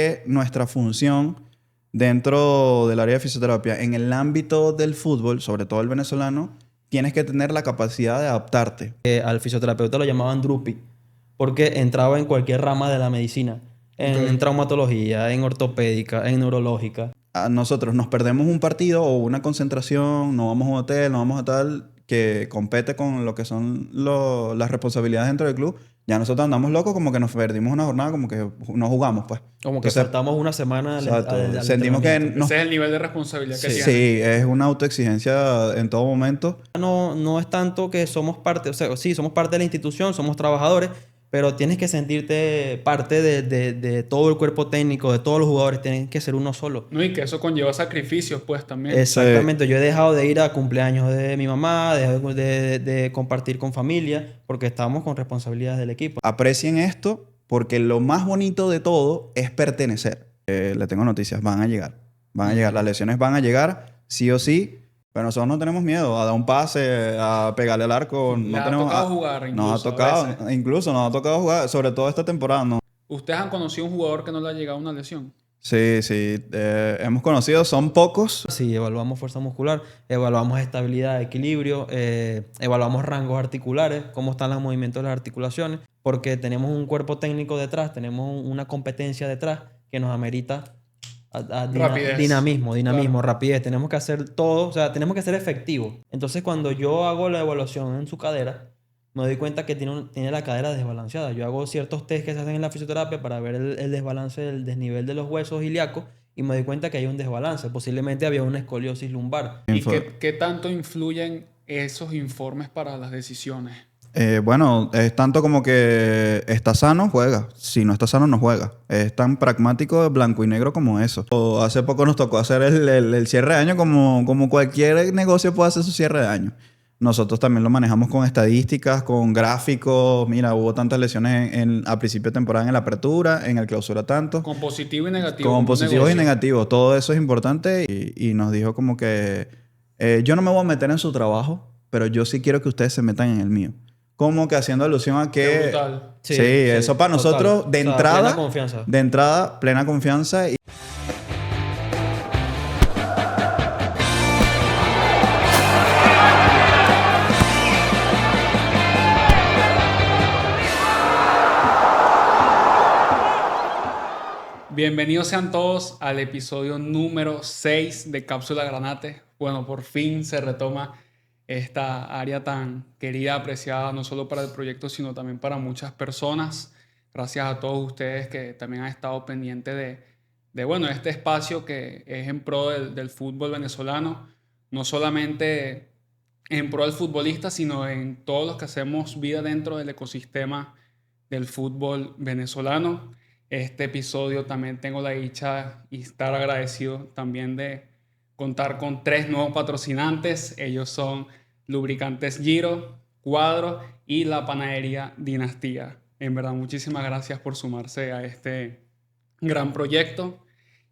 que nuestra función dentro del área de fisioterapia, en el ámbito del fútbol, sobre todo el venezolano, tienes que tener la capacidad de adaptarte. Al fisioterapeuta lo llamaban drupi, porque entraba en cualquier rama de la medicina, en traumatología, en ortopédica, en neurológica. A nosotros nos perdemos un partido o una concentración, no vamos a un hotel, no vamos a tal, que compete con lo que son las responsabilidades dentro del club. Ya nosotros andamos locos, como que nos perdimos una jornada, como que no jugamos, pues. Como que Entonces, faltamos una semana al sentimos que entrenamiento. nos... Ese es el nivel de responsabilidad que tienen. Sí, es una autoexigencia en todo momento. No es tanto que somos parte, o sea, sí, somos parte de la institución, somos trabajadores, pero tienes que sentirte parte de todo el cuerpo técnico, de todos los jugadores, tienen que ser uno solo. No, y que eso conlleva sacrificios, pues, también. Exactamente, yo he dejado de ir a cumpleaños de mi mamá, de compartir con familia, porque estamos con responsabilidades del equipo. Aprecien esto porque lo más bonito de todo es pertenecer. Le tengo noticias, van a llegar. Van a llegar, las lesiones van a llegar, sí o sí. Pero nosotros no tenemos miedo a dar un pase, a pegarle al arco. Le ha tocado jugar incluso, nos ha tocado, a veces. incluso nos ha tocado jugar, sobre todo esta temporada. ¿No? ¿Ustedes han conocido un jugador que no le ha llegado una lesión? Sí, hemos conocido, son pocos. Sí, evaluamos fuerza muscular, evaluamos estabilidad, equilibrio, evaluamos rangos articulares, cómo están los movimientos de las articulaciones, porque tenemos un cuerpo técnico detrás, tenemos una competencia detrás que nos amerita Rapidez. dinamismo, Claro. rapidez. Tenemos que hacer todo, o sea, tenemos que ser efectivos. Entonces, cuando yo hago la evaluación en su cadera, me doy cuenta que tiene la cadera desbalanceada. Yo hago ciertos test que se hacen en la fisioterapia para ver el desbalance del desnivel de los huesos ilíacos y me doy cuenta que hay un desbalance. Posiblemente había una escoliosis lumbar. ¿Y qué tanto influyen esos informes para las decisiones? Bueno, es tanto como que está sano, juega. Si no está sano, no juega. Es tan pragmático, blanco y negro como eso. Hace poco nos tocó hacer el cierre de año como cualquier negocio puede hacer su cierre de año. Nosotros también lo manejamos con estadísticas, con gráficos. Mira, hubo tantas lesiones a principio de temporada en la apertura, en el clausura tanto. Con positivo y negativo. Con positivos y negocio. negativos. Todo eso es importante y nos dijo como que yo no me voy a meter en su trabajo, pero yo sí quiero que ustedes se metan en el mío. Como que haciendo alusión a Qué que... brutal. Sí, eso para total. nosotros de O sea, entrada... plena confianza. De entrada, plena confianza. Bienvenidos sean todos al episodio número 6 de Cápsula Granate. Bueno, por fin se retoma esta área tan querida, apreciada, no solo para el proyecto, sino también para muchas personas. Gracias a todos ustedes que también han estado pendientes de este espacio que es en pro del fútbol venezolano. No solamente en pro del futbolista, sino en todos los que hacemos vida dentro del ecosistema del fútbol venezolano. Este episodio también tengo la dicha y estar agradecido también de contar con 3 nuevos patrocinantes. Ellos son Lubricantes Giro, Cuadro y la Panadería Dinastía. En verdad, muchísimas gracias por sumarse a este gran proyecto.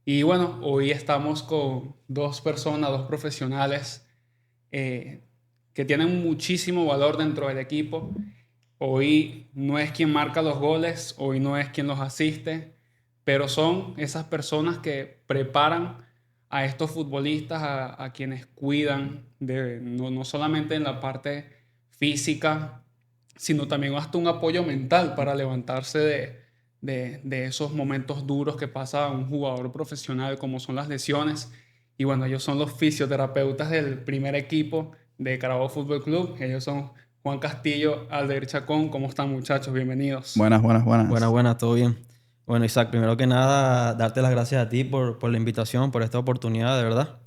Y bueno, hoy estamos con 2 personas, 2 profesionales que tienen muchísimo valor dentro del equipo. Hoy no es quien marca los goles, hoy no es quien los asiste, pero son esas personas que preparan a estos futbolistas, a quienes cuidan, no solamente en la parte física, sino también hasta un apoyo mental para levantarse de esos momentos duros que pasa un jugador profesional, como son las lesiones. Y bueno, ellos son los fisioterapeutas del primer equipo de Carabobo Fútbol Club. Ellos son Juan Castillo, Alder Chacón. ¿Cómo están, muchachos? Bienvenidos. Buenas. Buenas, todo bien. Bueno, Isaac, primero que nada, darte las gracias a ti por la invitación, por esta oportunidad, de verdad.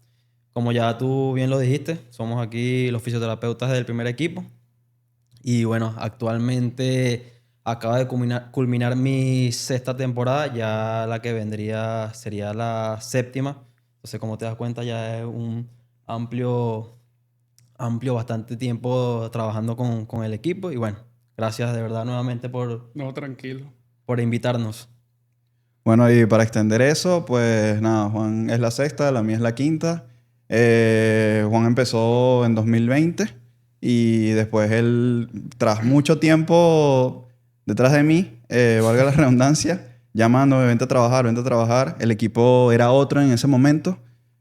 Como ya tú bien lo dijiste, somos aquí los fisioterapeutas del primer equipo. Y bueno, actualmente acaba de culminar mi 6ª temporada, ya la que vendría sería la 7ª. Entonces, como te das cuenta, ya es un amplio bastante tiempo trabajando con el equipo. Y bueno, gracias de verdad nuevamente No, tranquilo. por invitarnos. Bueno, y para extender eso, pues nada, Juan es la 6ª, la mía es la 5ª. Juan empezó en 2020 y después él, tras mucho tiempo detrás de mí, valga la redundancia, llamándome, vente a trabajar, vente a trabajar. El equipo era otro en ese momento.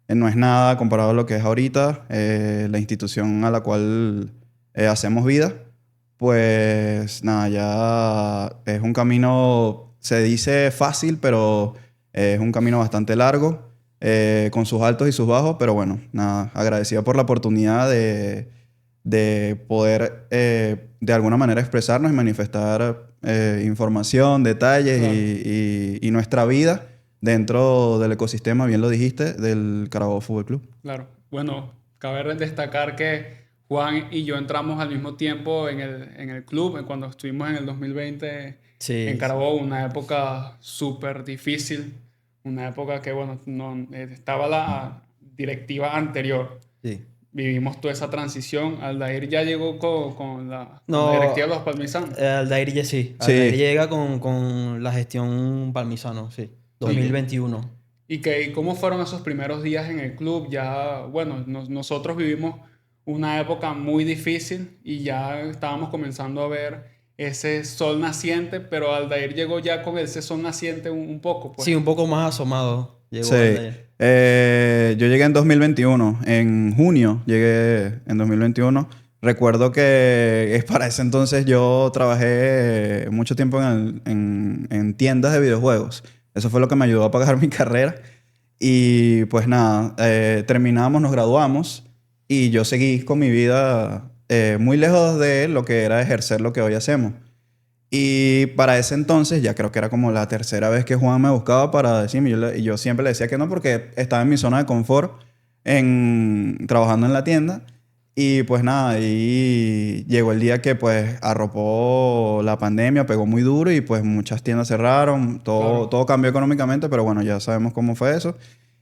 No es nada comparado a lo que es ahorita. La institución a la cual hacemos vida. Pues nada, ya es un camino, se dice fácil, pero es un camino bastante largo, con sus altos y sus bajos, pero bueno, nada, agradecido por la oportunidad de poder de alguna manera expresarnos y manifestar información, detalles Claro. y nuestra vida dentro del ecosistema, bien lo dijiste, del Carabobo Fútbol Club. Claro. Bueno, cabe destacar que Juan y yo entramos al mismo tiempo en el club, cuando estuvimos en el 2020 en Sí, Carabobo, una época súper difícil, una época que, bueno, no, estaba la directiva anterior. sí. Vivimos toda esa transición. Aldair ya llegó con la No, directiva de los palmisanos. Aldair ya sí. Aldair Sí, llega con la gestión Palmisano, sí. Sí. 2021. ¿Y cómo fueron esos primeros días en el club? Ya, bueno, nosotros vivimos una época muy difícil y ya estábamos comenzando a ver ese sol naciente, pero Aldair llegó ya con ese sol naciente un poco, pues. Sí, un poco más asomado sí. llegó Aldair. Yo llegué en 2021. En junio llegué en 2021. Recuerdo que para ese entonces yo trabajé mucho tiempo en tiendas de videojuegos. Eso fue lo que me ayudó a pagar mi carrera. Y pues nada, terminamos, nos graduamos y yo seguí con mi vida muy lejos de lo que era ejercer lo que hoy hacemos. Y para ese entonces, ya creo que era como la tercera vez que Juan me buscaba para decirme, y yo siempre le decía que no porque estaba en mi zona de confort trabajando en la tienda. Y pues nada, y llegó el día que pues arropó la pandemia, pegó muy duro y pues muchas tiendas cerraron, Claro, todo cambió económicamente, pero bueno, ya sabemos cómo fue eso.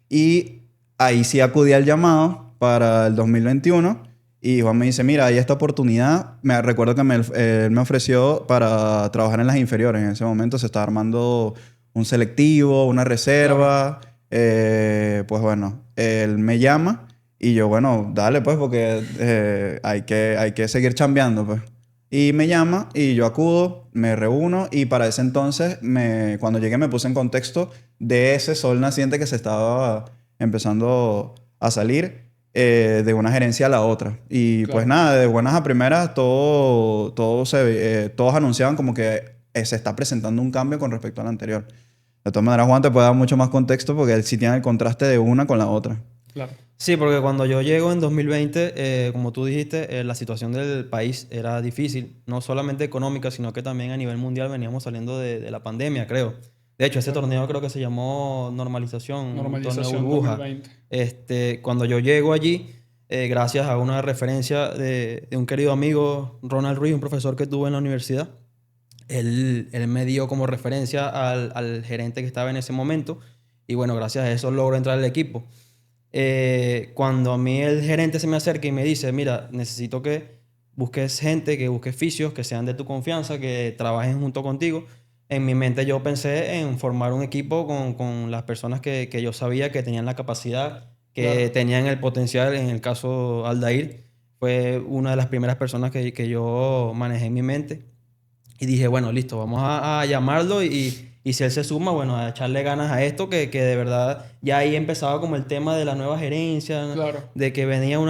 Y ahí sí acudí al llamado para el 2021 y Juan me dice, mira, hay esta oportunidad. Me recuerdo que él me ofreció para trabajar en las inferiores. En ese momento se estaba armando un selectivo, una claro, reserva. Pues bueno, él me llama y yo, bueno, dale pues porque hay que seguir chambeando pues. Y me llama y yo acudo, me reúno y para ese entonces, cuando llegué me puse en contexto de ese sol naciente que se estaba empezando a salir de una gerencia a la otra. Y pues claro. nada, de buenas a primeras, todos anunciaban como que se está presentando un cambio con respecto al anterior. De todas maneras, Juan te puede dar mucho más contexto porque él sí tiene el contraste de una con la otra. Claro, Sí, porque cuando yo llego en 2020, como tú dijiste, la situación del país era difícil, no solamente económica, sino que también a nivel mundial veníamos saliendo de la pandemia, creo. De hecho, ese claro. torneo creo que se llamó Normalización, un torneo Normalización burbuja. 2020. Cuando yo llego allí, gracias a una referencia de un querido amigo, Ronald Ruiz, un profesor que tuve en la universidad, él me dio como referencia al gerente que estaba en ese momento y bueno, gracias a eso logro entrar al equipo. Cuando a mí el gerente se me acerca y me dice, mira, necesito que busques gente, que busques fisios, que sean de tu confianza, que trabajen junto contigo. En mi mente yo pensé en formar un equipo con las personas que yo sabía que tenían la capacidad, que Claro, tenían el potencial. En el caso Aldair, fue una de las primeras personas que yo manejé en mi mente. Y dije, bueno, listo, vamos a llamarlo y si él se suma, bueno, a echarle ganas a esto, que de verdad ya ahí empezaba como el tema de la nueva gerencia, claro, de que venía un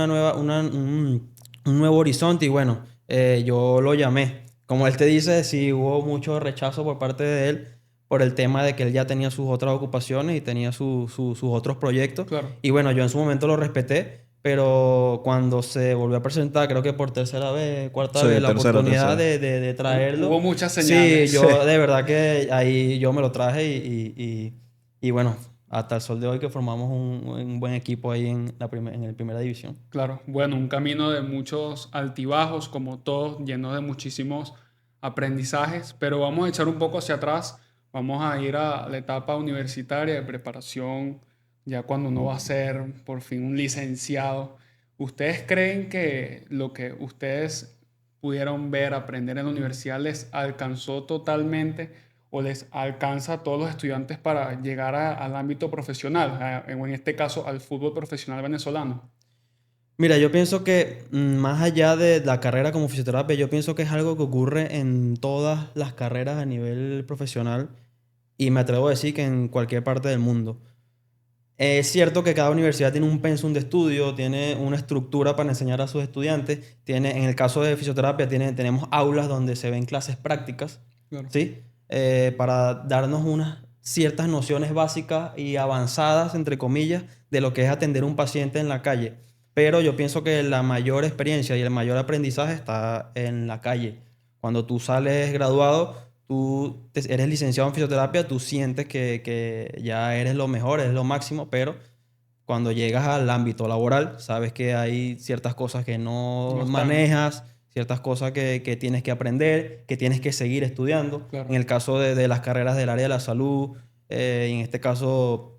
nuevo horizonte y bueno, yo lo llamé. Como él te dice, sí hubo mucho rechazo por parte de él por el tema de que él ya tenía sus otras ocupaciones y tenía sus otros proyectos. claro. Y bueno, yo en su momento lo respeté, pero cuando se volvió a presentar, creo que por tercera vez, cuarta Sí, vez, la tercera, oportunidad tercera. de traerlo, Hubo muchas sí, señales. Sí. yo de verdad que ahí yo me lo traje y bueno, hasta el sol de hoy que formamos un buen equipo ahí en la primera división. Claro, bueno, un camino de muchos altibajos, como todos, lleno de muchísimos aprendizajes, pero vamos a echar un poco hacia atrás, vamos a ir a la etapa universitaria de preparación, ya cuando uno va a ser por fin un licenciado. ¿Ustedes creen que lo que ustedes pudieron ver, aprender en la universidad les alcanzó totalmente o les alcanza a todos los estudiantes para llegar al ámbito profesional, en este caso al fútbol profesional venezolano? Mira, yo pienso que más allá de la carrera como fisioterapia, yo pienso que es algo que ocurre en todas las carreras a nivel profesional. y me atrevo a decir que en cualquier parte del mundo. Es cierto que cada universidad tiene un pensum de estudio, tiene una estructura para enseñar a sus estudiantes. En el caso de fisioterapia tenemos aulas donde se ven clases prácticas, Claro. ¿sí? Para darnos unas ciertas nociones básicas y avanzadas, entre comillas, de lo que es atender a un paciente en la calle. Pero yo pienso que la mayor experiencia y el mayor aprendizaje está en la calle. Cuando tú sales graduado, eres licenciado en fisioterapia, tú sientes que ya eres lo mejor, eres lo máximo, pero cuando llegas al ámbito laboral, sabes que hay ciertas cosas que No no están. manejas, ciertas cosas que tienes que aprender, que tienes que seguir estudiando. Claro. En el caso de las carreras del área de la salud, en este caso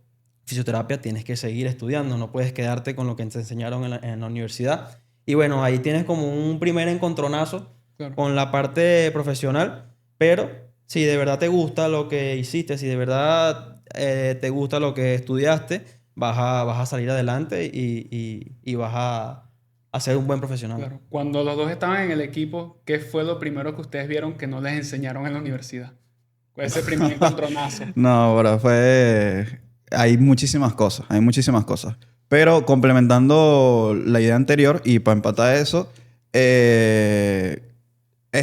fisioterapia, tienes que seguir estudiando, no puedes quedarte con lo que te enseñaron en la universidad. Y bueno, ahí tienes como un primer encontronazo Claro. con la parte profesional, pero si de verdad te gusta lo que hiciste, si de verdad te gusta lo que estudiaste, vas a salir adelante y vas a ser un buen profesional. Claro. Cuando los dos estaban en el equipo, ¿qué fue lo primero que ustedes vieron que no les enseñaron en la universidad? Ese primer encontronazo. No, bro, hay muchísimas cosas, hay muchísimas cosas. Pero complementando la idea anterior y para empatar eso, es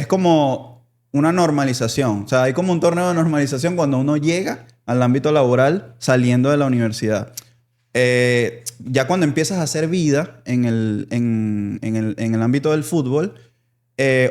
como una normalización. O sea, hay como un torneo de normalización cuando uno llega al ámbito laboral saliendo de la universidad. Ya cuando empiezas a hacer vida en el ámbito del fútbol,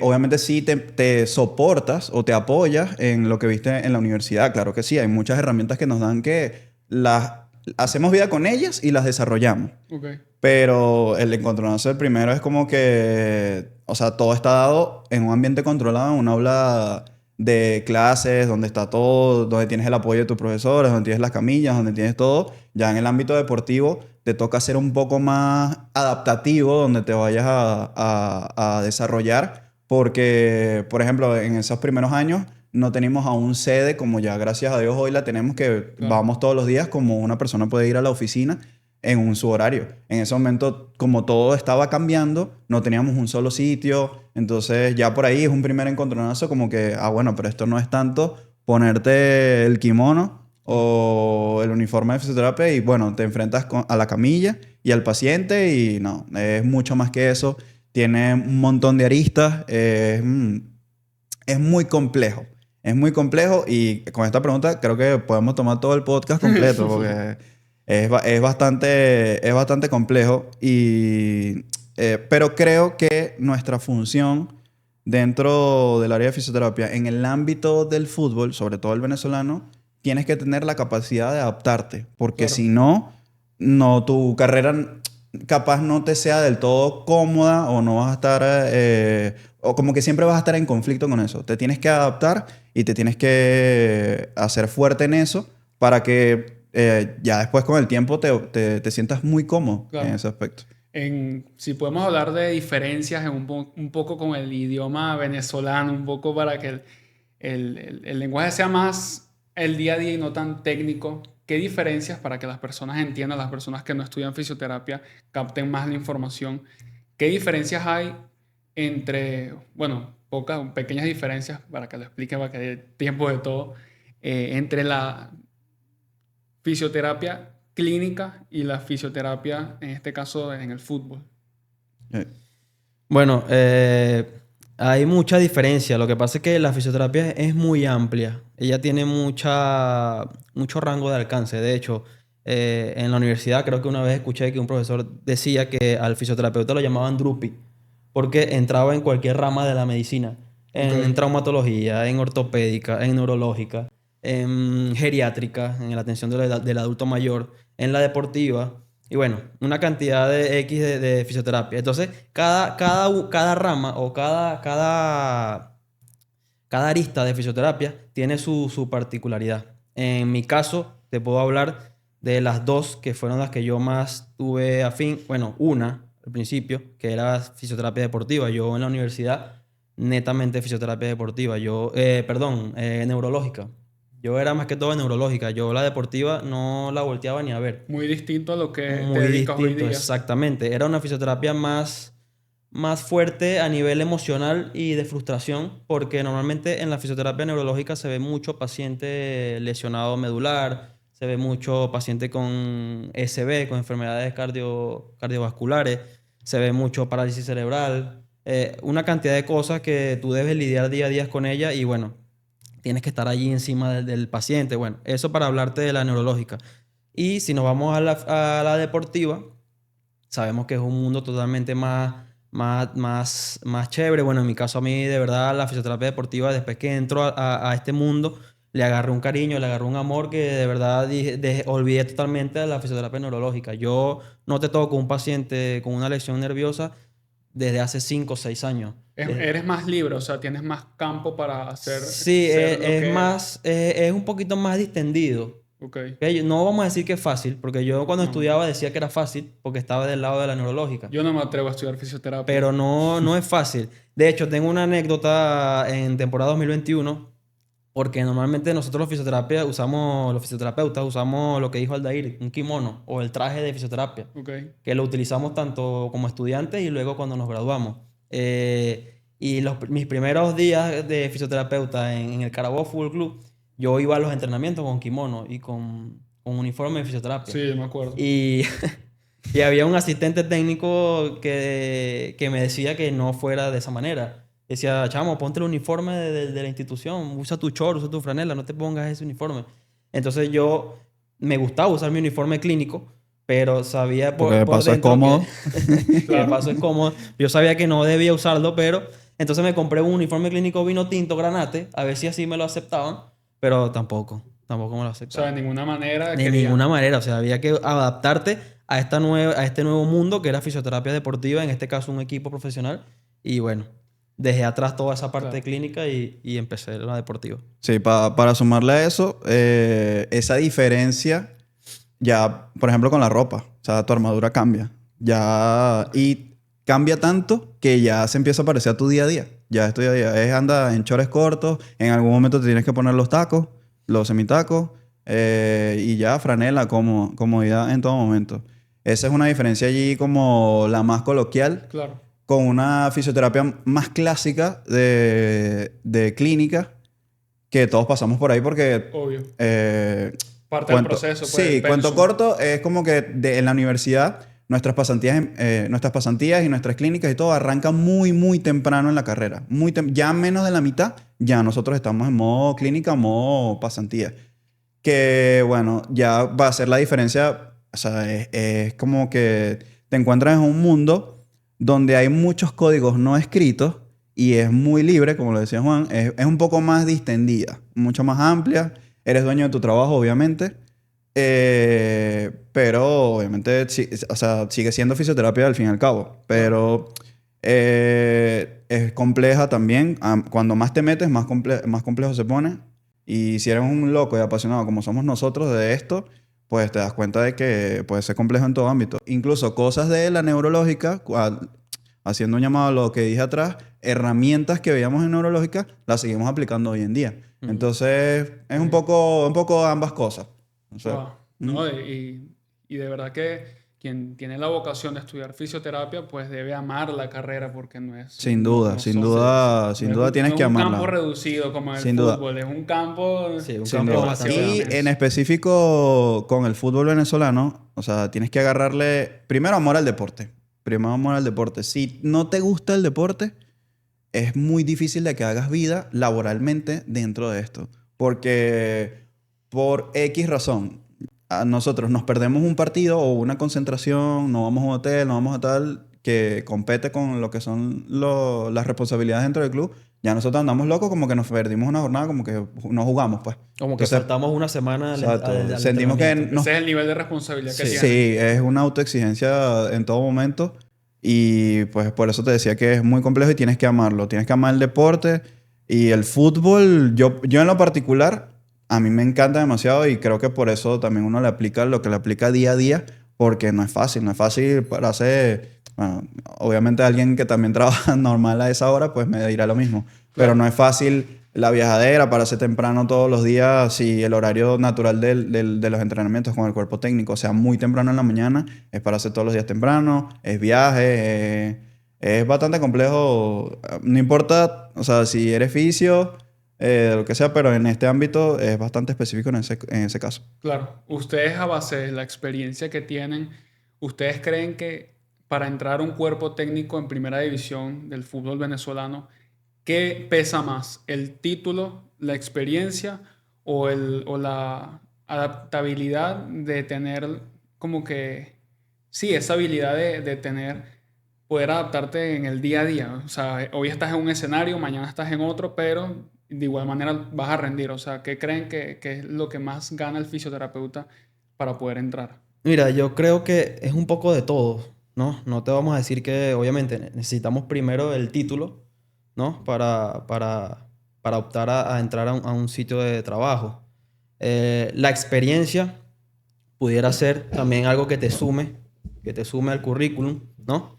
obviamente sí te soportas o te apoyas en lo que viste en la universidad. Claro que sí, hay muchas herramientas que nos dan que las hacemos vida con ellas y las desarrollamos. Ok. Pero el encontronazo del primero es como que, o sea, todo está dado en un ambiente controlado, en un aula de clases, donde está todo, donde tienes el apoyo de tus profesores, donde tienes las camillas, donde tienes todo. Ya en el ámbito deportivo te toca ser un poco más adaptativo, donde te vayas a desarrollar, porque, por ejemplo, en esos primeros años no teníamos aún sede, como ya gracias a Dios hoy la tenemos, que Claro. vamos todos los días, como una persona puede ir a la oficina en su horario. En ese momento, como todo estaba cambiando, no teníamos un solo sitio. Entonces, ya por ahí es un primer encontronazo como que, bueno, pero esto no es tanto ponerte el kimono o el uniforme de fisioterapia y, bueno, te enfrentas a la camilla y al paciente y no, es mucho más que eso. Tiene un montón de aristas. Es muy complejo. Es muy complejo y con esta pregunta creo que podemos tomar todo el podcast completo porque es bastante complejo. Pero creo que nuestra función dentro del área de fisioterapia, en el ámbito del fútbol, sobre todo el venezolano, tienes que tener la capacidad de adaptarte. Porque Claro. si no, tu carrera capaz no te sea del todo cómoda o no vas a estar... o como que siempre vas a estar en conflicto con eso. Te tienes que adaptar y te tienes que hacer fuerte en eso para que ya después con el tiempo te sientas muy cómodo Claro. en ese aspecto. Si podemos hablar de diferencias un poco con el idioma venezolano, un poco para que el lenguaje sea más el día a día y no tan técnico. ¿Qué diferencias para que las personas entiendan, las personas que no estudian fisioterapia, capten más la información? ¿Qué diferencias hay entre, bueno, pequeñas diferencias para que lo explique, para que dé tiempo de todo, entre la fisioterapia clínica y la fisioterapia, en este caso, en el fútbol? Eh, Bueno, hay mucha diferencia. Lo que pasa es que la fisioterapia es muy amplia. Ella tiene mucho rango de alcance. De hecho, en la universidad creo que una vez escuché que un profesor decía que al fisioterapeuta lo llamaban drupi porque entraba en cualquier rama de la medicina. En Ok. traumatología, en ortopédica, en neurológica, en geriátrica, en la atención del adulto mayor, en la deportiva. Y bueno, una cantidad de X de fisioterapia. Entonces, cada rama o cada arista de fisioterapia tiene su particularidad. En mi caso, te puedo hablar de las dos que fueron las que yo más tuve afín. Bueno, una al principio, que era fisioterapia deportiva. Yo en la universidad, netamente fisioterapia deportiva. Neurológica. Yo era más que todo neurológica. Yo la deportiva no la volteaba ni a ver. Muy distinto a lo que te Muy dedicas hoy distinto, día. exactamente. Era una fisioterapia más más fuerte a nivel emocional y de frustración, porque normalmente en la fisioterapia neurológica se ve mucho paciente lesionado medular, se ve mucho paciente con SB, con enfermedades cardiovasculares, se ve mucho parálisis cerebral, una cantidad de cosas que tú debes lidiar día a día con ella y bueno, tienes que estar allí encima del paciente. Bueno, eso para hablarte de la neurológica. Y si nos vamos a la deportiva, sabemos que es un mundo totalmente más chévere. Bueno, en mi caso a mí de verdad la fisioterapia deportiva, después que entro a este mundo, le agarré un cariño, le agarré un amor que de verdad olvidé totalmente de la fisioterapia neurológica. Yo no te toco un paciente con una lesión nerviosa desde hace 5 o 6 años. Eres más libre, o sea, tienes más campo para hacer... Sí, ser lo es que- más, es un poquito más distendido. Ok. Ok, no vamos a decir que es fácil, porque yo cuando estudiaba decía que era fácil, porque estaba del lado de la neurológica. Yo no me atrevo a estudiar fisioterapia. Pero no es fácil. De hecho, tengo una anécdota en temporada 2021, porque normalmente nosotros los fisioterapeutas usamos lo que dijo Aldair, un kimono o el traje de fisioterapia, Ok. que lo utilizamos tanto como estudiantes y luego cuando nos graduamos. Y mis primeros días de fisioterapeuta en el Carabobo Fútbol Club, yo iba a los entrenamientos con kimono y con uniforme de fisioterapia. Sí, yo me acuerdo. Y, y había un asistente técnico que me decía que no fuera de esa manera. Decía, chamo, ponte el uniforme de la institución, usa tu short, usa tu franela, no te pongas ese uniforme. Entonces yo me gustaba usar mi uniforme clínico, pero sabía Porque de por paso es dentro cómodo. que de paso es cómodo. Yo sabía que no debía usarlo, pero entonces me compré un uniforme clínico vino tinto granate, a ver si así me lo aceptaban, pero tampoco me lo O sea, aceptaban. de ninguna manera De querían- ninguna manera, o sea, había que adaptarte a este nuevo mundo que era fisioterapia deportiva, en este caso un equipo profesional, y bueno, dejé atrás toda esa parte Claro. clínica y empecé la deportiva. Sí, para sumarle a eso, esa diferencia ya, por ejemplo, con la ropa. O sea, tu armadura cambia. Ya, y cambia tanto que ya se empieza a parecer a tu día a día. Ya es tu día a día. Es anda en chores cortos, en algún momento te tienes que poner los tacos, los semitacos, y ya franela, comodidad en todo momento. Esa es una diferencia allí como la más coloquial Claro. con una fisioterapia más clásica de clínica que todos pasamos por ahí porque Obvio. eh, Parte del proceso, pues, sí, el cuento pensum. corto es como que en la universidad nuestras pasantías y nuestras clínicas y todo arrancan muy temprano en la carrera. Ya menos de la mitad, ya nosotros estamos en modo clínica, modo pasantía. Que bueno, ya va a ser la diferencia. O sea, es como que te encuentras en un mundo donde hay muchos códigos no escritos y es muy libre, como lo decía Juan, es un poco más distendida, mucho más amplia. Eres dueño de tu trabajo, obviamente. Pero obviamente, o sea, sigue siendo fisioterapia al fin y al cabo. Pero es compleja también. Cuando más te metes, más complejo se pone. Y si eres un loco y apasionado como somos nosotros de esto, pues te das cuenta de que puede ser complejo en todo ámbito. Incluso cosas de la neurológica, haciendo un llamado a lo que dije atrás, herramientas que veíamos en neurológica, las seguimos aplicando hoy en día. Entonces, es un poco ambas cosas. O sea, Wow. No, y de verdad que quien tiene la vocación de estudiar fisioterapia, pues debe amar la carrera porque no es... sin duda, no sin son- duda, no sin es duda un- tienes no que es un amarla. campo reducido como en el Sin duda. fútbol, es un campo... Sí, un Sin campo duda. bastante Y grande. en específico con el fútbol venezolano, o sea, tienes que agarrarle primero amor al deporte. Primero amor al deporte. Si no te gusta el deporte, es muy difícil de que hagas vida laboralmente dentro de esto. Porque por X razón, a nosotros nos perdemos un partido o una concentración, no vamos a un hotel, no vamos a tal, que compete con lo que son las responsabilidades dentro del club. Ya nosotros andamos locos como que nos perdimos una jornada, como que no jugamos, pues. Como que Entonces, faltamos una semana exacto. al Sentimos que entrenamiento. Ese es el nivel de responsabilidad que Sí, tiene. es una autoexigencia en todo momento y pues por eso te decía que es muy complejo y tienes que amarlo. Tienes que amar el deporte y el fútbol. Yo en lo particular, a mí me encanta demasiado y creo que por eso también uno le aplica lo que le aplica día a día porque no es fácil. No es fácil para hacer... Bueno, obviamente alguien que también trabaja normal a esa hora pues me dirá lo mismo. Pero no es fácil la viajadera para hacer temprano todos los días si el horario natural de los entrenamientos con el cuerpo técnico, o sea, muy temprano en la mañana, es para hacer todos los días temprano, es viaje, Es bastante complejo, no importa, o sea, si eres fisio, lo que sea, pero en este ámbito es bastante específico en ese caso. Claro, ustedes a base de la experiencia que tienen, ¿ustedes creen que para entrar a un cuerpo técnico en primera división del fútbol venezolano, qué pesa más, el título, la experiencia o la adaptabilidad de tener como que, sí, esa habilidad de tener, poder adaptarte en el día a día? O sea, hoy estás en un escenario, mañana estás en otro, pero de igual manera vas a rendir. O sea, ¿qué creen que es lo que más gana el fisioterapeuta para poder entrar? Mira, yo creo que es un poco de todo, ¿no? No te vamos a decir que obviamente necesitamos primero el título, ¿no? Para optar a entrar a un sitio de trabajo. La experiencia pudiera ser también algo que te sume al currículum, ¿no?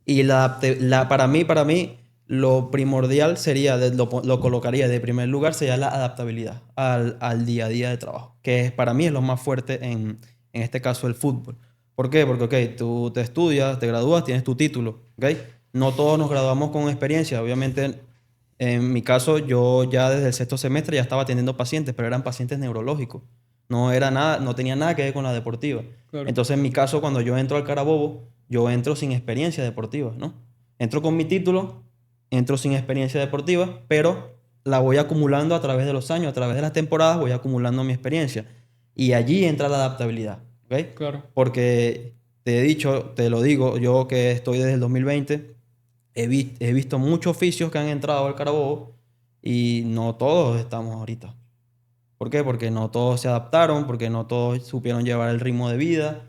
Y para mí, lo primordial sería, lo colocaría de primer lugar, sería la adaptabilidad al día a día de trabajo, para mí es lo más fuerte en este caso el fútbol. ¿Por qué? Porque, ok, tú te estudias, te gradúas, tienes tu título, ¿ok? No todos nos graduamos con experiencia, obviamente. En mi caso, yo ya desde el sexto semestre ya estaba atendiendo pacientes, pero eran pacientes neurológicos. No era nada, no tenía nada que ver con la deportiva. Claro, Entonces, en mi caso, cuando yo entro al Carabobo, yo entro sin experiencia deportiva, ¿no? Entro con mi título, entro sin experiencia deportiva, pero la voy acumulando a través de los años, a través de las temporadas, voy acumulando mi experiencia. Y allí entra la adaptabilidad, ¿ok? claro, Porque te he dicho, te lo digo, yo que estoy desde el 2020, he visto muchos oficios que han entrado al Carabobo y no todos estamos ahorita. ¿Por qué? Porque no todos se adaptaron, porque no todos supieron llevar el ritmo de vida.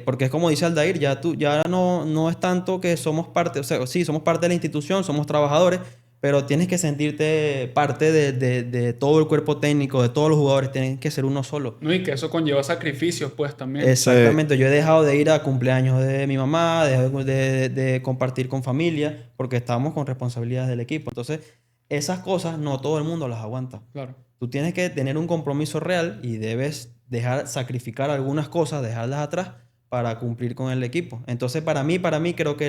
Porque es como dice Aldair, ya no es tanto que somos parte, o sea, sí, somos parte de la institución, somos trabajadores, pero tienes que sentirte parte de todo el cuerpo técnico, de todos los jugadores, tienen que ser uno solo. ¿no? Y que eso conlleva sacrificios, pues también. Sí, Exactamente, yo he dejado de ir a cumpleaños de mi mamá, de compartir con familia, porque estábamos con responsabilidades del equipo. Entonces, esas cosas no todo el mundo las aguanta. Claro, Tú tienes que tener un compromiso real y debes sacrificar algunas cosas, dejarlas atrás para cumplir con el equipo. Entonces, para mí creo que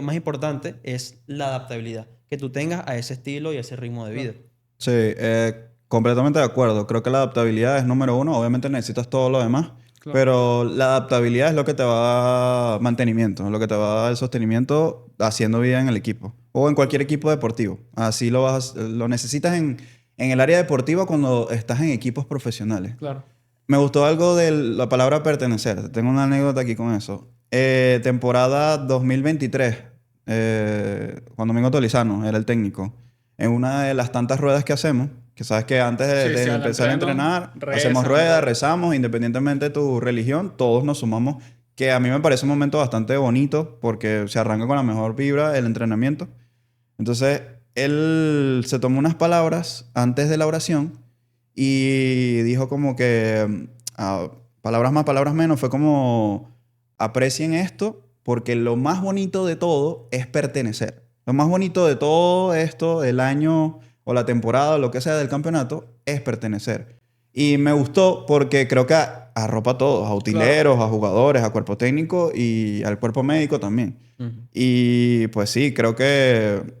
más importante es la adaptabilidad, que tú tengas a ese estilo y a ese ritmo de vida. claro, sí, completamente de acuerdo. Creo que la adaptabilidad es número uno. Obviamente necesitas todo lo demás, claro. pero la adaptabilidad es lo que te va a dar mantenimiento, es lo que te va a dar el sostenimiento haciendo vida en el equipo o en cualquier equipo deportivo. Así lo necesitas en el área deportiva cuando estás en equipos profesionales. Claro. Me gustó algo de la palabra pertenecer. Tengo una anécdota aquí con eso. Temporada 2023, cuando Domingo Tolizano era el técnico, en una de las tantas ruedas que hacemos, que sabes que antes Sí, de sí, al empezar a entreno, entrenar, hacemos rezan y ruedas, tal. rezamos, independientemente de tu religión, todos nos sumamos, que a mí me parece un momento bastante bonito porque se arranca con la mejor vibra el entrenamiento. Entonces, él se tomó unas palabras antes de la oración y dijo como que, palabras más, palabras menos, fue como, aprecien esto porque lo más bonito de todo es pertenecer. Lo más bonito de todo esto, el año o la temporada o lo que sea del campeonato, es pertenecer. Y me gustó porque creo que arropa a todos, a Claro, utileros, a jugadores, a cuerpo técnico y al cuerpo médico también. Ujú. Y pues sí, creo que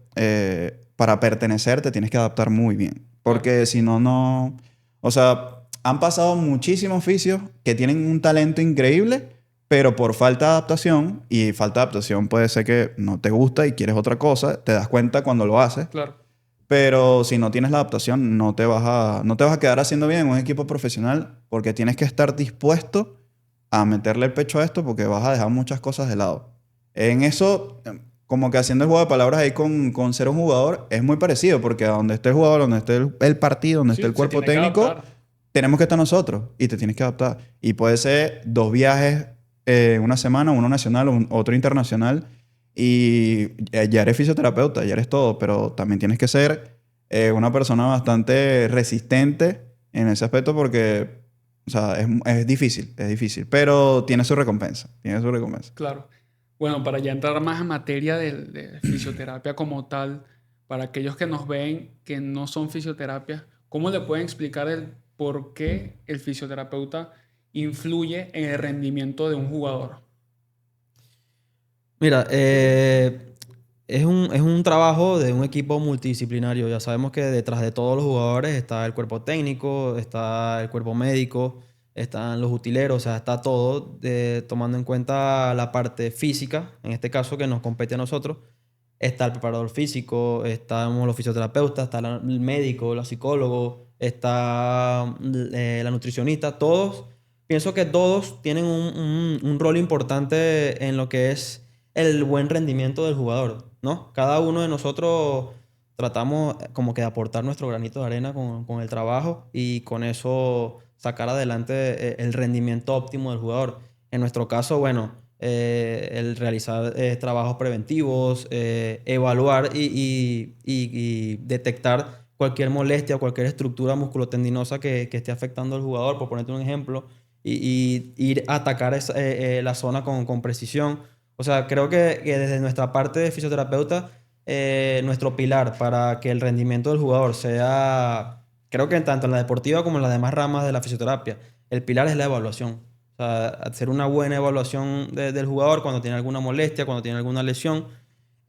para pertenecer te tienes que adaptar muy bien. claro. Porque si no, no... O sea, han pasado muchísimos oficios que tienen un talento increíble, pero por falta de adaptación, y falta de adaptación puede ser que no te gusta y quieres otra cosa, te das cuenta cuando lo haces. Claro, Pero si no tienes la adaptación, no te vas a quedar haciendo bien en un equipo profesional porque tienes que estar dispuesto a meterle el pecho a esto porque vas a dejar muchas cosas de lado. En eso, como que haciendo el juego de palabras ahí con ser un jugador, es muy parecido porque a donde esté el jugador, donde esté el partido, donde esté sí, el se cuerpo tiene que técnico, adaptar. tenemos que estar nosotros y te tienes que adaptar. Y puede ser 2 viajes una semana, uno nacional, otro internacional. Y ya eres fisioterapeuta, ya eres todo, pero también tienes que ser una persona bastante resistente en ese aspecto porque, o sea, es difícil, pero tiene su recompensa, tiene su recompensa. Claro. Bueno, para ya entrar más en materia de fisioterapia como tal, para aquellos que nos ven que no son fisioterapias, ¿cómo le pueden explicar el por qué el fisioterapeuta influye en el rendimiento de un jugador? Mira, es un trabajo de un equipo multidisciplinario. Ya sabemos que detrás de todos los jugadores está el cuerpo técnico, está el cuerpo médico, están los utileros, o sea, está todo tomando en cuenta la parte física, en este caso que nos compete a nosotros. Está el preparador físico, estamos los fisioterapeutas, está el médico, la psicólogo, está la nutricionista, todos. Pienso que todos tienen un rol importante en lo que es el buen rendimiento del jugador, ¿no? Cada uno de nosotros tratamos como que de aportar nuestro granito de arena con el trabajo y con eso sacar adelante el rendimiento óptimo del jugador. En nuestro caso, bueno, el realizar trabajos preventivos, evaluar y detectar cualquier molestia, cualquier estructura musculotendinosa que esté afectando al jugador, por ponerte un ejemplo, y ir a atacar la zona con precisión. O sea, creo que desde nuestra parte de fisioterapeuta, nuestro pilar para que el rendimiento del jugador sea, creo que tanto en la deportiva como en las demás ramas de la fisioterapia, el pilar es la evaluación. O sea, hacer una buena evaluación del jugador cuando tiene alguna molestia, cuando tiene alguna lesión,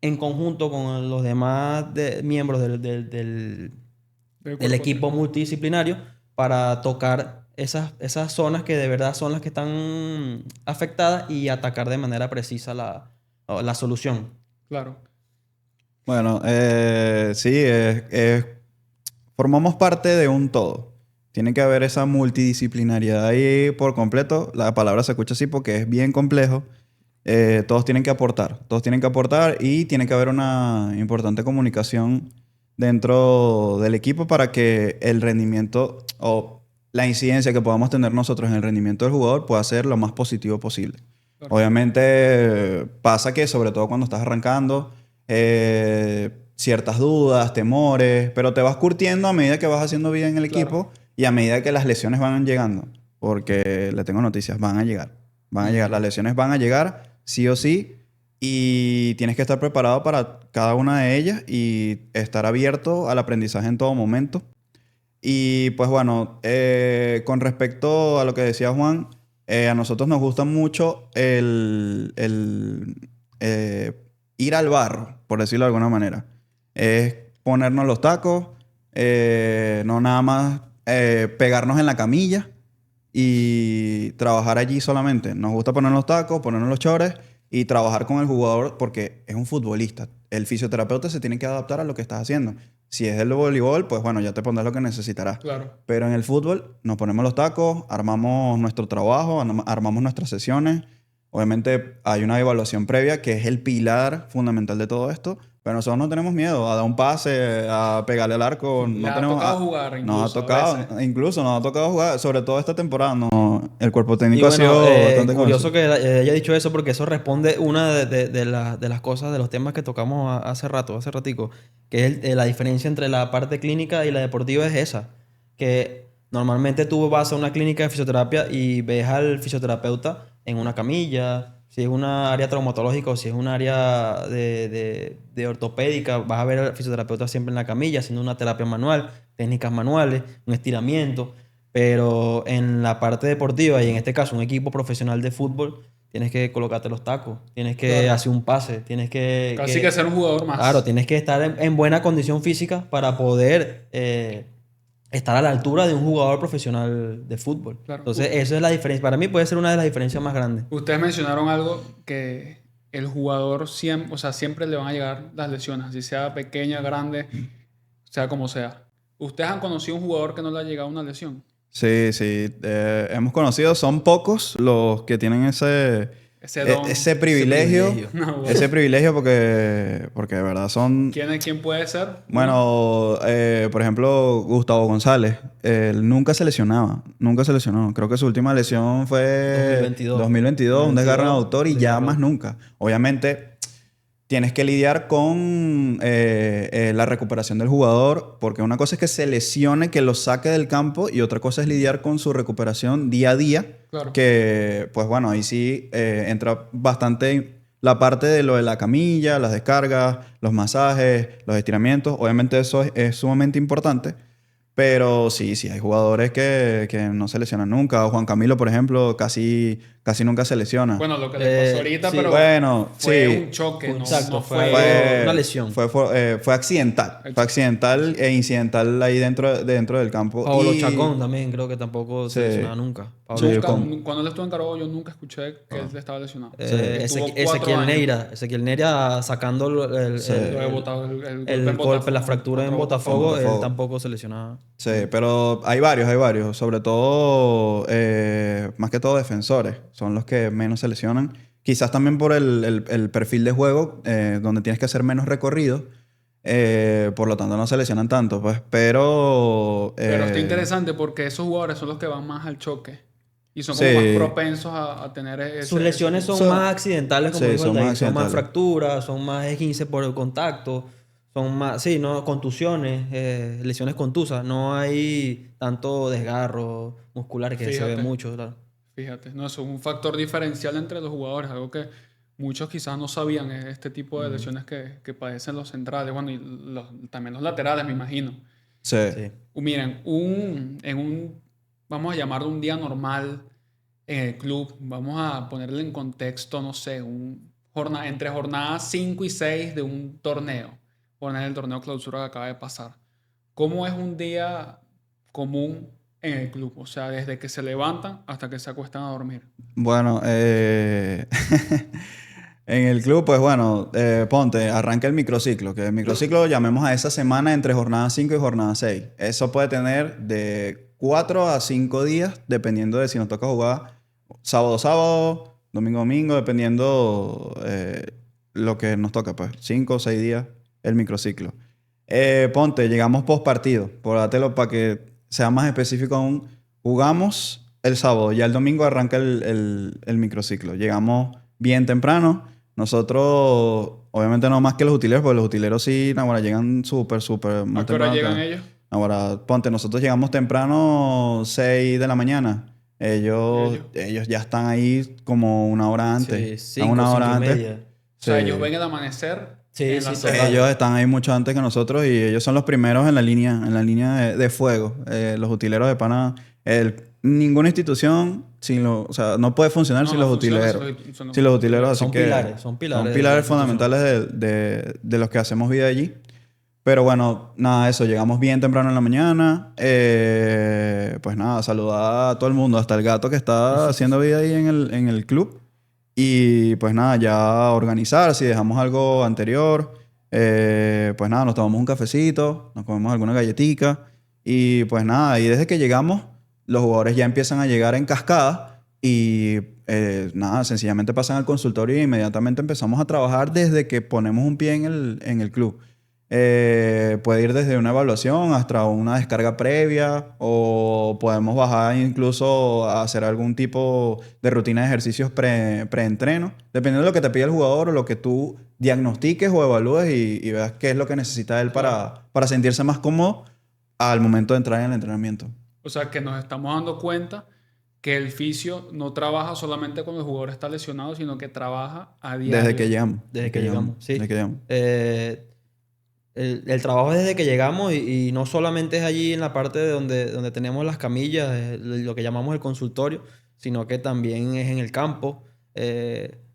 en conjunto con los demás miembros Del del cuerpo equipo técnico. multidisciplinario para tocar esas zonas que de verdad son las que están afectadas y atacar de manera precisa la solución. Claro. Bueno, sí, formamos parte de un todo. Tiene que haber esa multidisciplinariedad ahí por completo. La palabra se escucha así porque es bien complejo. Todos tienen que aportar y tiene que haber una importante comunicación dentro del equipo para que el rendimiento o la incidencia que podamos tener nosotros en el rendimiento del jugador pueda ser lo más positivo posible. Claro. Obviamente pasa que sobre todo cuando estás arrancando, ciertas dudas, temores, pero te vas curtiendo a medida que vas haciendo vida en el Claro. equipo y a medida que las lesiones van llegando. Porque le tengo noticias, van a llegar. Van a llegar, las lesiones van a llegar, sí o sí, y tienes que estar preparado para cada una de ellas y estar abierto al aprendizaje en todo momento. Y pues bueno, con respecto a lo que decía Juan, a nosotros nos gusta mucho el ir al barro, por decirlo de alguna manera. Es ponernos los tacos, no nada más pegarnos en la camilla y trabajar allí solamente. Nos gusta poner los tacos, ponernos los chores y trabajar con el jugador porque es un futbolista. El fisioterapeuta se tiene que adaptar a lo que estás haciendo. Si es del voleibol, pues bueno, ya te pondrás lo que necesitarás. Claro. Pero en el fútbol nos ponemos los tacos, armamos nuestro trabajo, armamos nuestras sesiones. Obviamente hay una evaluación previa que es el pilar fundamental de todo esto, pero nosotros no tenemos miedo a dar un pase, a pegarle al arco. Le No ha tenemos, tocado jugar nos ha incluso a tocado, veces. incluso nos ha tocado jugar, sobre todo esta temporada. El cuerpo Y técnico ha bueno, sido bastante curioso conocido. que haya dicho eso porque eso responde una de las cosas, de los temas que tocamos hace ratico, que es la diferencia entre la parte clínica y la deportiva es esa, que normalmente tú vas a una clínica de fisioterapia y ves al fisioterapeuta en una camilla, si es una área traumatológica o si es un área de ortopédica, vas a ver al fisioterapeuta siempre en la camilla haciendo una terapia manual, técnicas manuales, un estiramiento. Pero en la parte deportiva, y en este caso un equipo profesional de fútbol, tienes que colocarte los tacos, tienes que Claro. hacer un pase, tienes Casi que ser un jugador claro, más. tienes que estar en buena condición física para poder estar a la altura de un jugador profesional de fútbol. Claro. Entonces, eso es la diferencia. Para mí puede ser una de las diferencias más grandes. Ustedes mencionaron algo que el jugador siempre, o sea, siempre le van a llegar las lesiones, así sea pequeña, grande, sea como sea. ¿Ustedes han conocido un jugador que no le ha llegado una lesión? Sí, sí. Hemos conocido, son pocos los que tienen Ese don. ese privilegio. privilegio. No, bueno. Ese privilegio porque de verdad son... ¿Quién puede ser? Bueno, por ejemplo, Gustavo González. Él nunca se lesionaba. Nunca se lesionó. Creo que su última lesión fue 2022. 2022, un desgarro en 2022, aductor y ya desgarro. más nunca. Obviamente tienes que lidiar con la recuperación del jugador, porque una cosa es que se lesione, que lo saque del campo, y otra cosa es lidiar con su recuperación día a día, Claro. que pues bueno, ahí sí entra bastante la parte de lo de la camilla, las descargas, los masajes, los estiramientos. Obviamente eso es sumamente importante, Pero sí, hay jugadores que no se lesionan nunca. Juan Camilo, por ejemplo, casi nunca se lesiona. Bueno, lo que le pasó ahorita, sí. pero Bueno, fue sí. un choque, Exacto, no fue fue... una lesión. Fue accidental. Fue accidental e incidental ahí dentro del campo. Pablo Y Chacón también creo que tampoco se Sí. lesionaba nunca. Pablo Sí, Chacón. Cuando él estuvo en Carabobo, yo nunca escuché que él estaba lesionado. Sí. Que estuvo 4 Ezequiel años. Neira. Ezequiel Neira sacando Sí. Lo había botado el golpe, la fractura en Botafogo, él Botafogo. tampoco se lesionaba. Sí, pero hay varios. Sobre todo, más que todo defensores. Son los que menos se lesionan. Quizás también por el perfil de juego, donde tienes que hacer menos recorrido. Por lo tanto, no se lesionan tanto, pues. Pero está interesante porque esos jugadores son los que van más al choque. Y son Sí. como más propensos a tener ese... Sus lesiones son Son- más accidentales, como sí, dijo son más Aldair. Son más accidentales. fracturas, son más esguinces por el contacto, son más, sí, no, contusiones, lesiones contusas. No hay tanto desgarro muscular que se ve Fíjate. mucho, claro. Fíjate, no, eso es un factor diferencial entre los jugadores, algo que muchos quizás no sabían, este tipo de lesiones que padecen los centrales, bueno, y también los laterales, me imagino. sí. Sí. Miren, vamos a llamarlo un día normal en el club, vamos a ponerle en contexto, no sé, entre jornadas 5 y 6 de un torneo, poner el torneo clausura que acaba de pasar. ¿Cómo es un día común en el club? O sea, desde que se levantan hasta que se acuestan a dormir. Bueno, en el club, pues bueno, ponte, arranca el microciclo. Que el microciclo llamemos a esa semana entre jornada 5 y jornada 6. Eso puede tener de 4 a 5 días, dependiendo de si nos toca jugar sábado, domingo, dependiendo lo que nos toca, pues 5 o 6 días el microciclo. Ponte, llegamos post partido, por dátelo para que sea más específico aún. Jugamos el sábado, ya el domingo arranca el microciclo. Llegamos bien temprano. Nosotros, obviamente no más que los utileros, porque los utileros sí, ahora llegan súper más ¿A qué hora temprano. llegan ellos? Ahora, ponte, nosotros llegamos temprano, 6 de la mañana. Ellos ya están ahí como una hora antes. Sí, Están 5, una hora 5 y antes. media. O sea, Sí. ellos ven el amanecer Sí, en sí, la total. zona. Ellos están ahí mucho antes que nosotros y ellos son los primeros en la línea de fuego. Los utileros de pana. Ninguna institución o sea, no puede funcionar sin No los funciona utileros. Sin los utileros, así Son que pilares, son pilares son de la pilares institución. fundamentales de los que hacemos vida allí. Pero bueno, nada, eso. Llegamos bien temprano en la mañana. Pues nada, saludar a todo el mundo, hasta el gato que está haciendo vida ahí en el club. Y pues nada, ya organizar, si dejamos algo anterior, pues nada, nos tomamos un cafecito, nos comemos alguna galletica y pues nada, y desde que llegamos, los jugadores ya empiezan a llegar en cascada y nada, sencillamente pasan al consultorio y inmediatamente empezamos a trabajar desde que ponemos un pie en el club. Puede ir desde una evaluación hasta una descarga previa o podemos bajar incluso a hacer algún tipo de rutina de ejercicios pre-entreno, dependiendo de lo que te pida el jugador o lo que tú diagnostiques o evalúes y veas qué es lo que necesita él para sentirse más cómodo al momento de entrar en el entrenamiento. O sea, que nos estamos dando cuenta que el fisio no trabaja solamente cuando el jugador está lesionado, sino que trabaja a diario. Desde que llegamos. Desde que llegamos, sí. Desde que llegamos. El trabajo es desde que llegamos y no solamente es allí en la parte de donde tenemos las camillas, lo que llamamos el consultorio, sino que también es en el campo.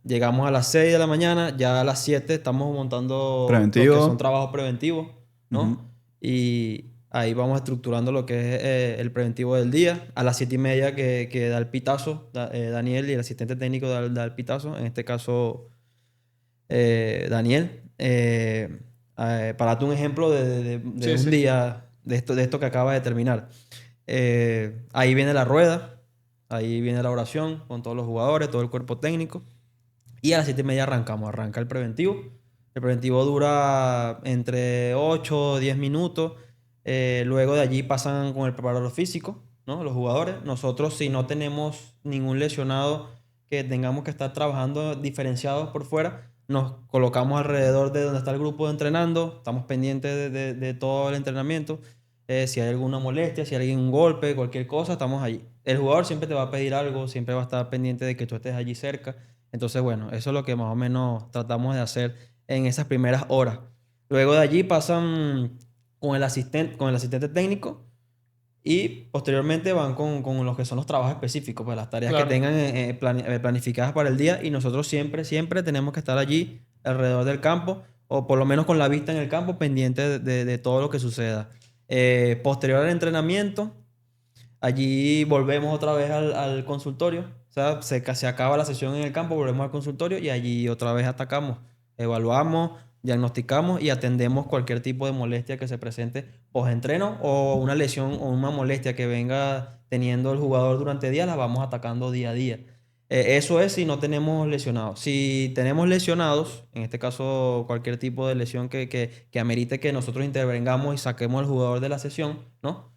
Llegamos a las 6 de la mañana, ya a las 7 estamos montando Preventivo. lo que son trabajos preventivos, ¿no? Ujú. Y ahí vamos estructurando lo que es el preventivo del día. A las 7:30 que da el pitazo, Daniel y el asistente técnico da el pitazo, en este caso Daniel. Para darte un ejemplo de Sí, un sí. día de esto que acaba de terminar. Ahí viene la rueda, ahí viene la oración con todos los jugadores, todo el cuerpo técnico. Y a las 7:30 arranca el preventivo. El preventivo dura entre 8 o 10 minutos. Luego de allí pasan con el preparador físico, ¿no? Los jugadores. Nosotros, si no tenemos ningún lesionado que tengamos que estar trabajando diferenciados por fuera, nos colocamos alrededor de donde está el grupo entrenando, estamos pendientes de todo el entrenamiento. Si hay alguna molestia, si hay alguien un golpe, cualquier cosa, estamos allí. El jugador siempre te va a pedir algo, siempre va a estar pendiente de que tú estés allí cerca. Entonces, bueno, eso es lo que más o menos tratamos de hacer en esas primeras horas. Luego de allí pasan con el asistente técnico Y posteriormente van con lo que son los trabajos específicos, pues las tareas Claro. que tengan planificadas para el día. Y nosotros siempre tenemos que estar allí alrededor del campo, o por lo menos con la vista en el campo, pendiente de todo lo que suceda. Posterior al entrenamiento, allí volvemos otra vez al consultorio. O sea, se acaba la sesión en el campo, volvemos al consultorio y allí otra vez atacamos, evaluamos, diagnosticamos y atendemos cualquier tipo de molestia que se presente post-entreno o una lesión o una molestia que venga teniendo el jugador durante días, la vamos atacando día a día. Eso es si no tenemos lesionados. Si tenemos lesionados, en este caso cualquier tipo de lesión que amerite que nosotros intervengamos y saquemos al jugador de la sesión, ¿no?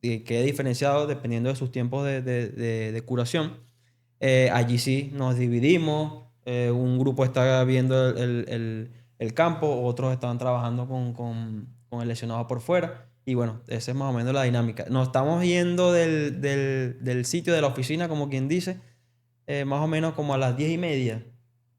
Y quede diferenciado dependiendo de sus tiempos de curación. Allí sí nos dividimos. Un grupo está viendo el campo, otros están trabajando con el lesionado por fuera. Y bueno, esa es más o menos la dinámica. Nos estamos yendo del sitio de la oficina, como quien dice, más o menos como a las 10:30.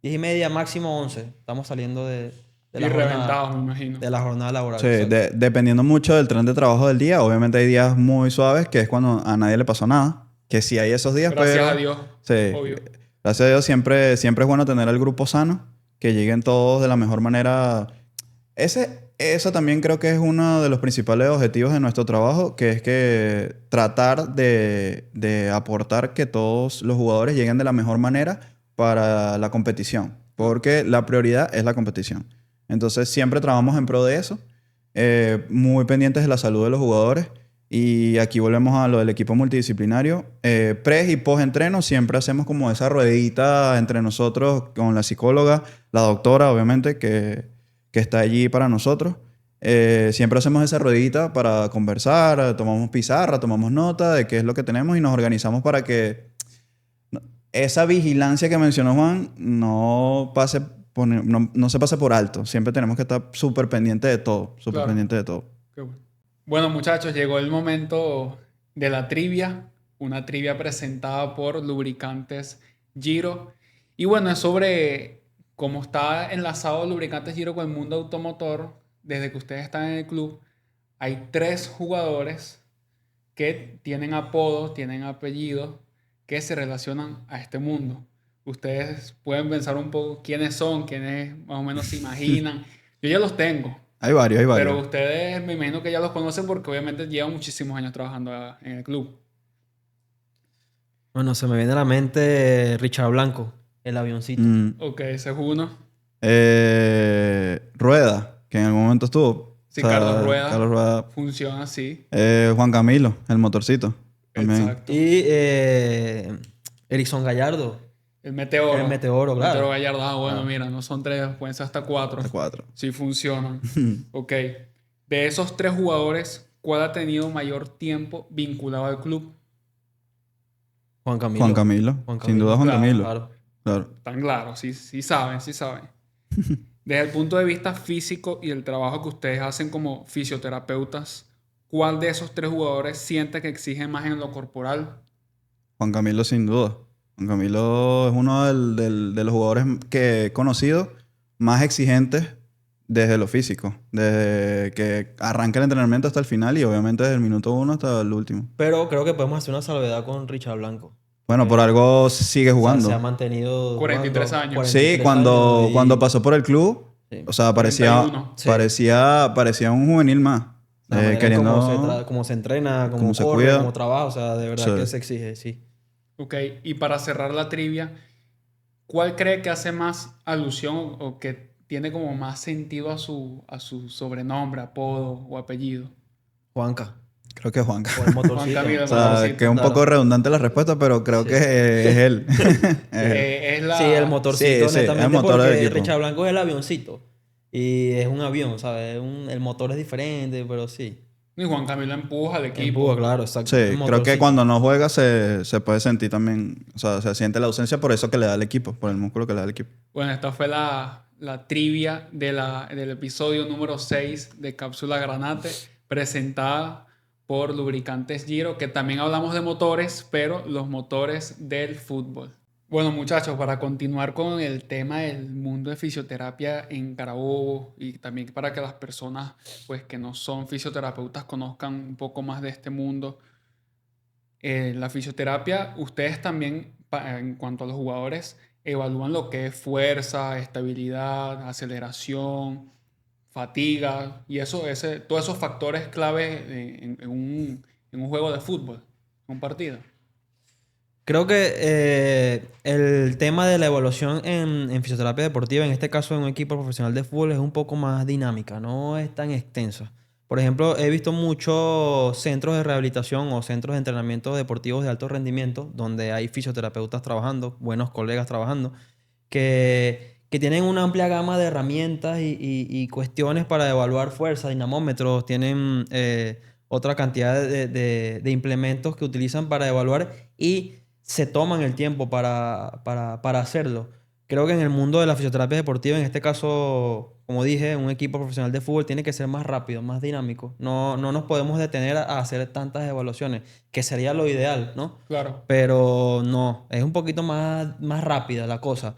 10:30, máximo 11. Estamos saliendo Y reventados, me imagino. de la jornada laboral. Sí, exacto. dependiendo mucho del tren de trabajo del día. Obviamente hay días muy suaves, que es cuando a nadie le pasó nada. Que sí hay esos días, Gracias pero... a Dios, Sí, obvio. gracias a Dios siempre es bueno tener al grupo sano, que lleguen todos de la mejor manera. Eso también creo que es uno de los principales objetivos de nuestro trabajo, que es que tratar de aportar que todos los jugadores lleguen de la mejor manera para la competición, porque la prioridad es la competición. Entonces siempre trabajamos en pro de eso, muy pendientes de la salud de los jugadores. Y aquí volvemos a lo del equipo multidisciplinario. Pre y post entreno siempre hacemos como esa ruedita entre nosotros con la psicóloga, la doctora, obviamente, que está allí para nosotros. Siempre hacemos esa ruedita para conversar, tomamos pizarra, tomamos nota de qué es lo que tenemos y nos organizamos para que esa vigilancia que mencionó Juan no pase no se pase por alto. Siempre tenemos que estar súper pendiente de todo, súper Claro. pendiente de todo. Qué bueno. Bueno, muchachos, llegó el momento de la trivia. Una trivia presentada por Lubricantes Giro. Y bueno, es sobre cómo está enlazado Lubricantes Giro con el mundo automotor. Desde que ustedes están en el club, hay 3 jugadores que tienen apodos, tienen apellidos, que se relacionan a este mundo. Ustedes pueden pensar un poco quiénes son, quiénes más o menos se imaginan. Yo ya los tengo. Hay varios, hay Pero varios. ustedes me imagino que ya los conocen porque obviamente llevan muchísimos años trabajando en el club. Bueno, se me viene a la mente Richard Blanco, el avioncito. Ok, ese es uno. Rueda, que en algún momento estuvo. Sí, Carlos Rueda. Carlos Rueda. Funciona así. Juan Camilo, el motorcito. También. Exacto. Y Erickson Gallardo, El Meteoro. el Meteoro, claro. Meteoro Gallardo. Ah, bueno, Claro. mira, no son 3, pueden ser hasta 4. De 4. Sí funcionan. Ok. De esos 3 jugadores, ¿cuál ha tenido mayor tiempo vinculado al club? Juan Camilo. Juan Camilo. Juan Sin Camilo. duda Juan Claro, Camilo. Claro. Claro. Tan claro, sí, sí saben, sí saben. Desde el punto de vista físico y el trabajo que ustedes hacen como fisioterapeutas, ¿cuál de esos 3 jugadores siente que exige más en lo corporal? Juan Camilo sin duda. Juan Camilo es uno de los jugadores que he conocido más exigentes desde lo físico. Desde que arranca el entrenamiento hasta el final y obviamente desde el minuto 1 hasta el último. Pero creo que podemos hacer una salvedad con Richard Blanco. Bueno, por algo sigue O sea, jugando. se ha mantenido 43 jugando años. 43 Sí, cuando, años y- cuando pasó por el club, Sí. o sea, 41. Sí. parecía un juvenil más. La manera en Queriendo... cómo se entrena, cómo cómo se corre, cuida. cómo trabaja, o sea, de verdad Sí. que se exige, sí. Ok, y para cerrar la trivia, ¿cuál cree que hace más alusión o que tiene como más sentido a su sobrenombre, apodo o apellido? Juanca, Creo que es Juan. por el motorcito. Juan Camilo, O el sea, motorcito. que es un claro. poco redundante la respuesta, pero creo Sí. que es él. Es la... Sí, el motorcito, Sí, sí, netamente, el motor del porque equipo. Richard Blanco es el avioncito. Y es un avión, ¿sabes? El motor es diferente, pero sí. Y Juan Camilo empuja al equipo. Empuja, claro, exacto. Sí, Un creo que motorcito. cuando no juega se puede sentir también, o sea, se siente la ausencia por eso que le da el equipo, por el músculo que le da el equipo. Bueno, esta fue la trivia del episodio número 6 de Cápsula Granate, presentada por Lubricantes Giro, que también hablamos de motores, pero los motores del fútbol. Bueno, muchachos, para continuar con el tema del mundo de fisioterapia en Carabobo y también para que las personas pues, que no son fisioterapeutas conozcan un poco más de este mundo, la fisioterapia, ustedes también, en cuanto a los jugadores, evalúan lo que es fuerza, estabilidad, aceleración, fatiga y todos esos factores clave en un juego de fútbol, en un partido. Creo que el tema de la evaluación en fisioterapia deportiva, en este caso en un equipo profesional de fútbol, es un poco más dinámica, no es tan extensa. Por ejemplo, he visto muchos centros de rehabilitación o centros de entrenamiento deportivos de alto rendimiento donde hay fisioterapeutas trabajando, buenos colegas trabajando, que tienen una amplia gama de herramientas y cuestiones para evaluar fuerza, dinamómetros, tienen otra cantidad de implementos que utilizan para evaluar y se toman el tiempo para hacerlo. Creo que en el mundo de la fisioterapia deportiva, en este caso, como dije, un equipo profesional de fútbol tiene que ser más rápido, más dinámico. No nos podemos detener a hacer tantas evaluaciones, que sería lo ideal, ¿no? Claro, Pero no, es un poquito más rápida la cosa.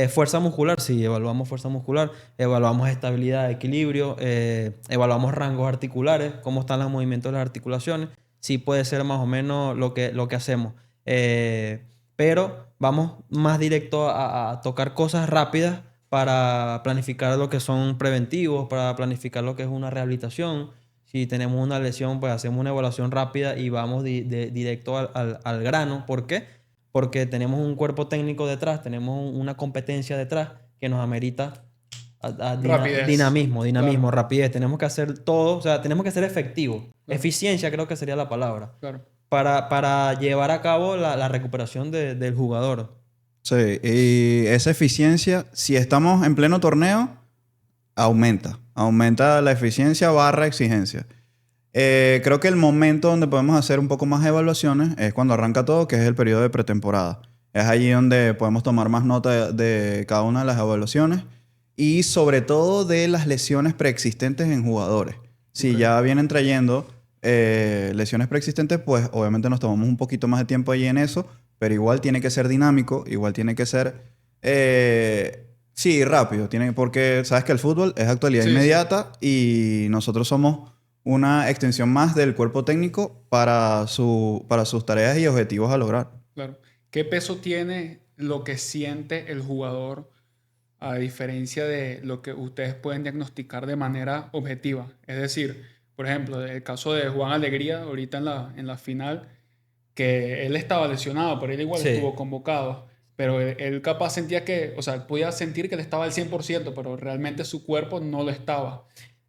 Fuerza muscular, sí, evaluamos fuerza muscular, evaluamos estabilidad, equilibrio, evaluamos rangos articulares, cómo están los movimientos de las articulaciones. Sí puede ser más o menos lo que hacemos. Pero vamos más directo a tocar cosas rápidas para planificar lo que son preventivos, para planificar lo que es una rehabilitación. Si tenemos una lesión, pues hacemos una evaluación rápida y vamos directo al grano. ¿Por qué? Porque tenemos un cuerpo técnico detrás, tenemos una competencia detrás que nos amerita rapidez. dinamismo, Claro, rapidez. Tenemos que hacer todo, o sea, tenemos que ser efectivos. claro, Eficiencia creo que sería la palabra. claro. Para llevar a cabo la recuperación del jugador. Sí, y esa eficiencia, si estamos en pleno torneo, aumenta. Aumenta la eficiencia barra exigencia. Creo que el momento donde podemos hacer un poco más evaluaciones es cuando arranca todo, que es el periodo de pretemporada. Es allí donde podemos tomar más nota de cada una de las evaluaciones y sobre todo de las lesiones preexistentes en jugadores. Si Ok. ya vienen trayendo lesiones preexistentes, pues obviamente nos tomamos un poquito más de tiempo allí en eso, pero igual tiene que ser dinámico, igual tiene que ser, sí, rápido, porque sabes que el fútbol es actualidad Sí, sí, inmediata y nosotros somos una extensión más del cuerpo técnico para sus tareas y objetivos a lograr. claro. ¿Qué peso tiene lo que siente el jugador a diferencia de lo que ustedes pueden diagnosticar de manera objetiva? Es decir, por ejemplo, el caso de Juan Alegría, ahorita en la final, que él estaba lesionado, pero él igual Sí. estuvo convocado. Pero él capaz sentía que, o sea, podía sentir que él estaba al 100%, pero realmente su cuerpo no lo estaba.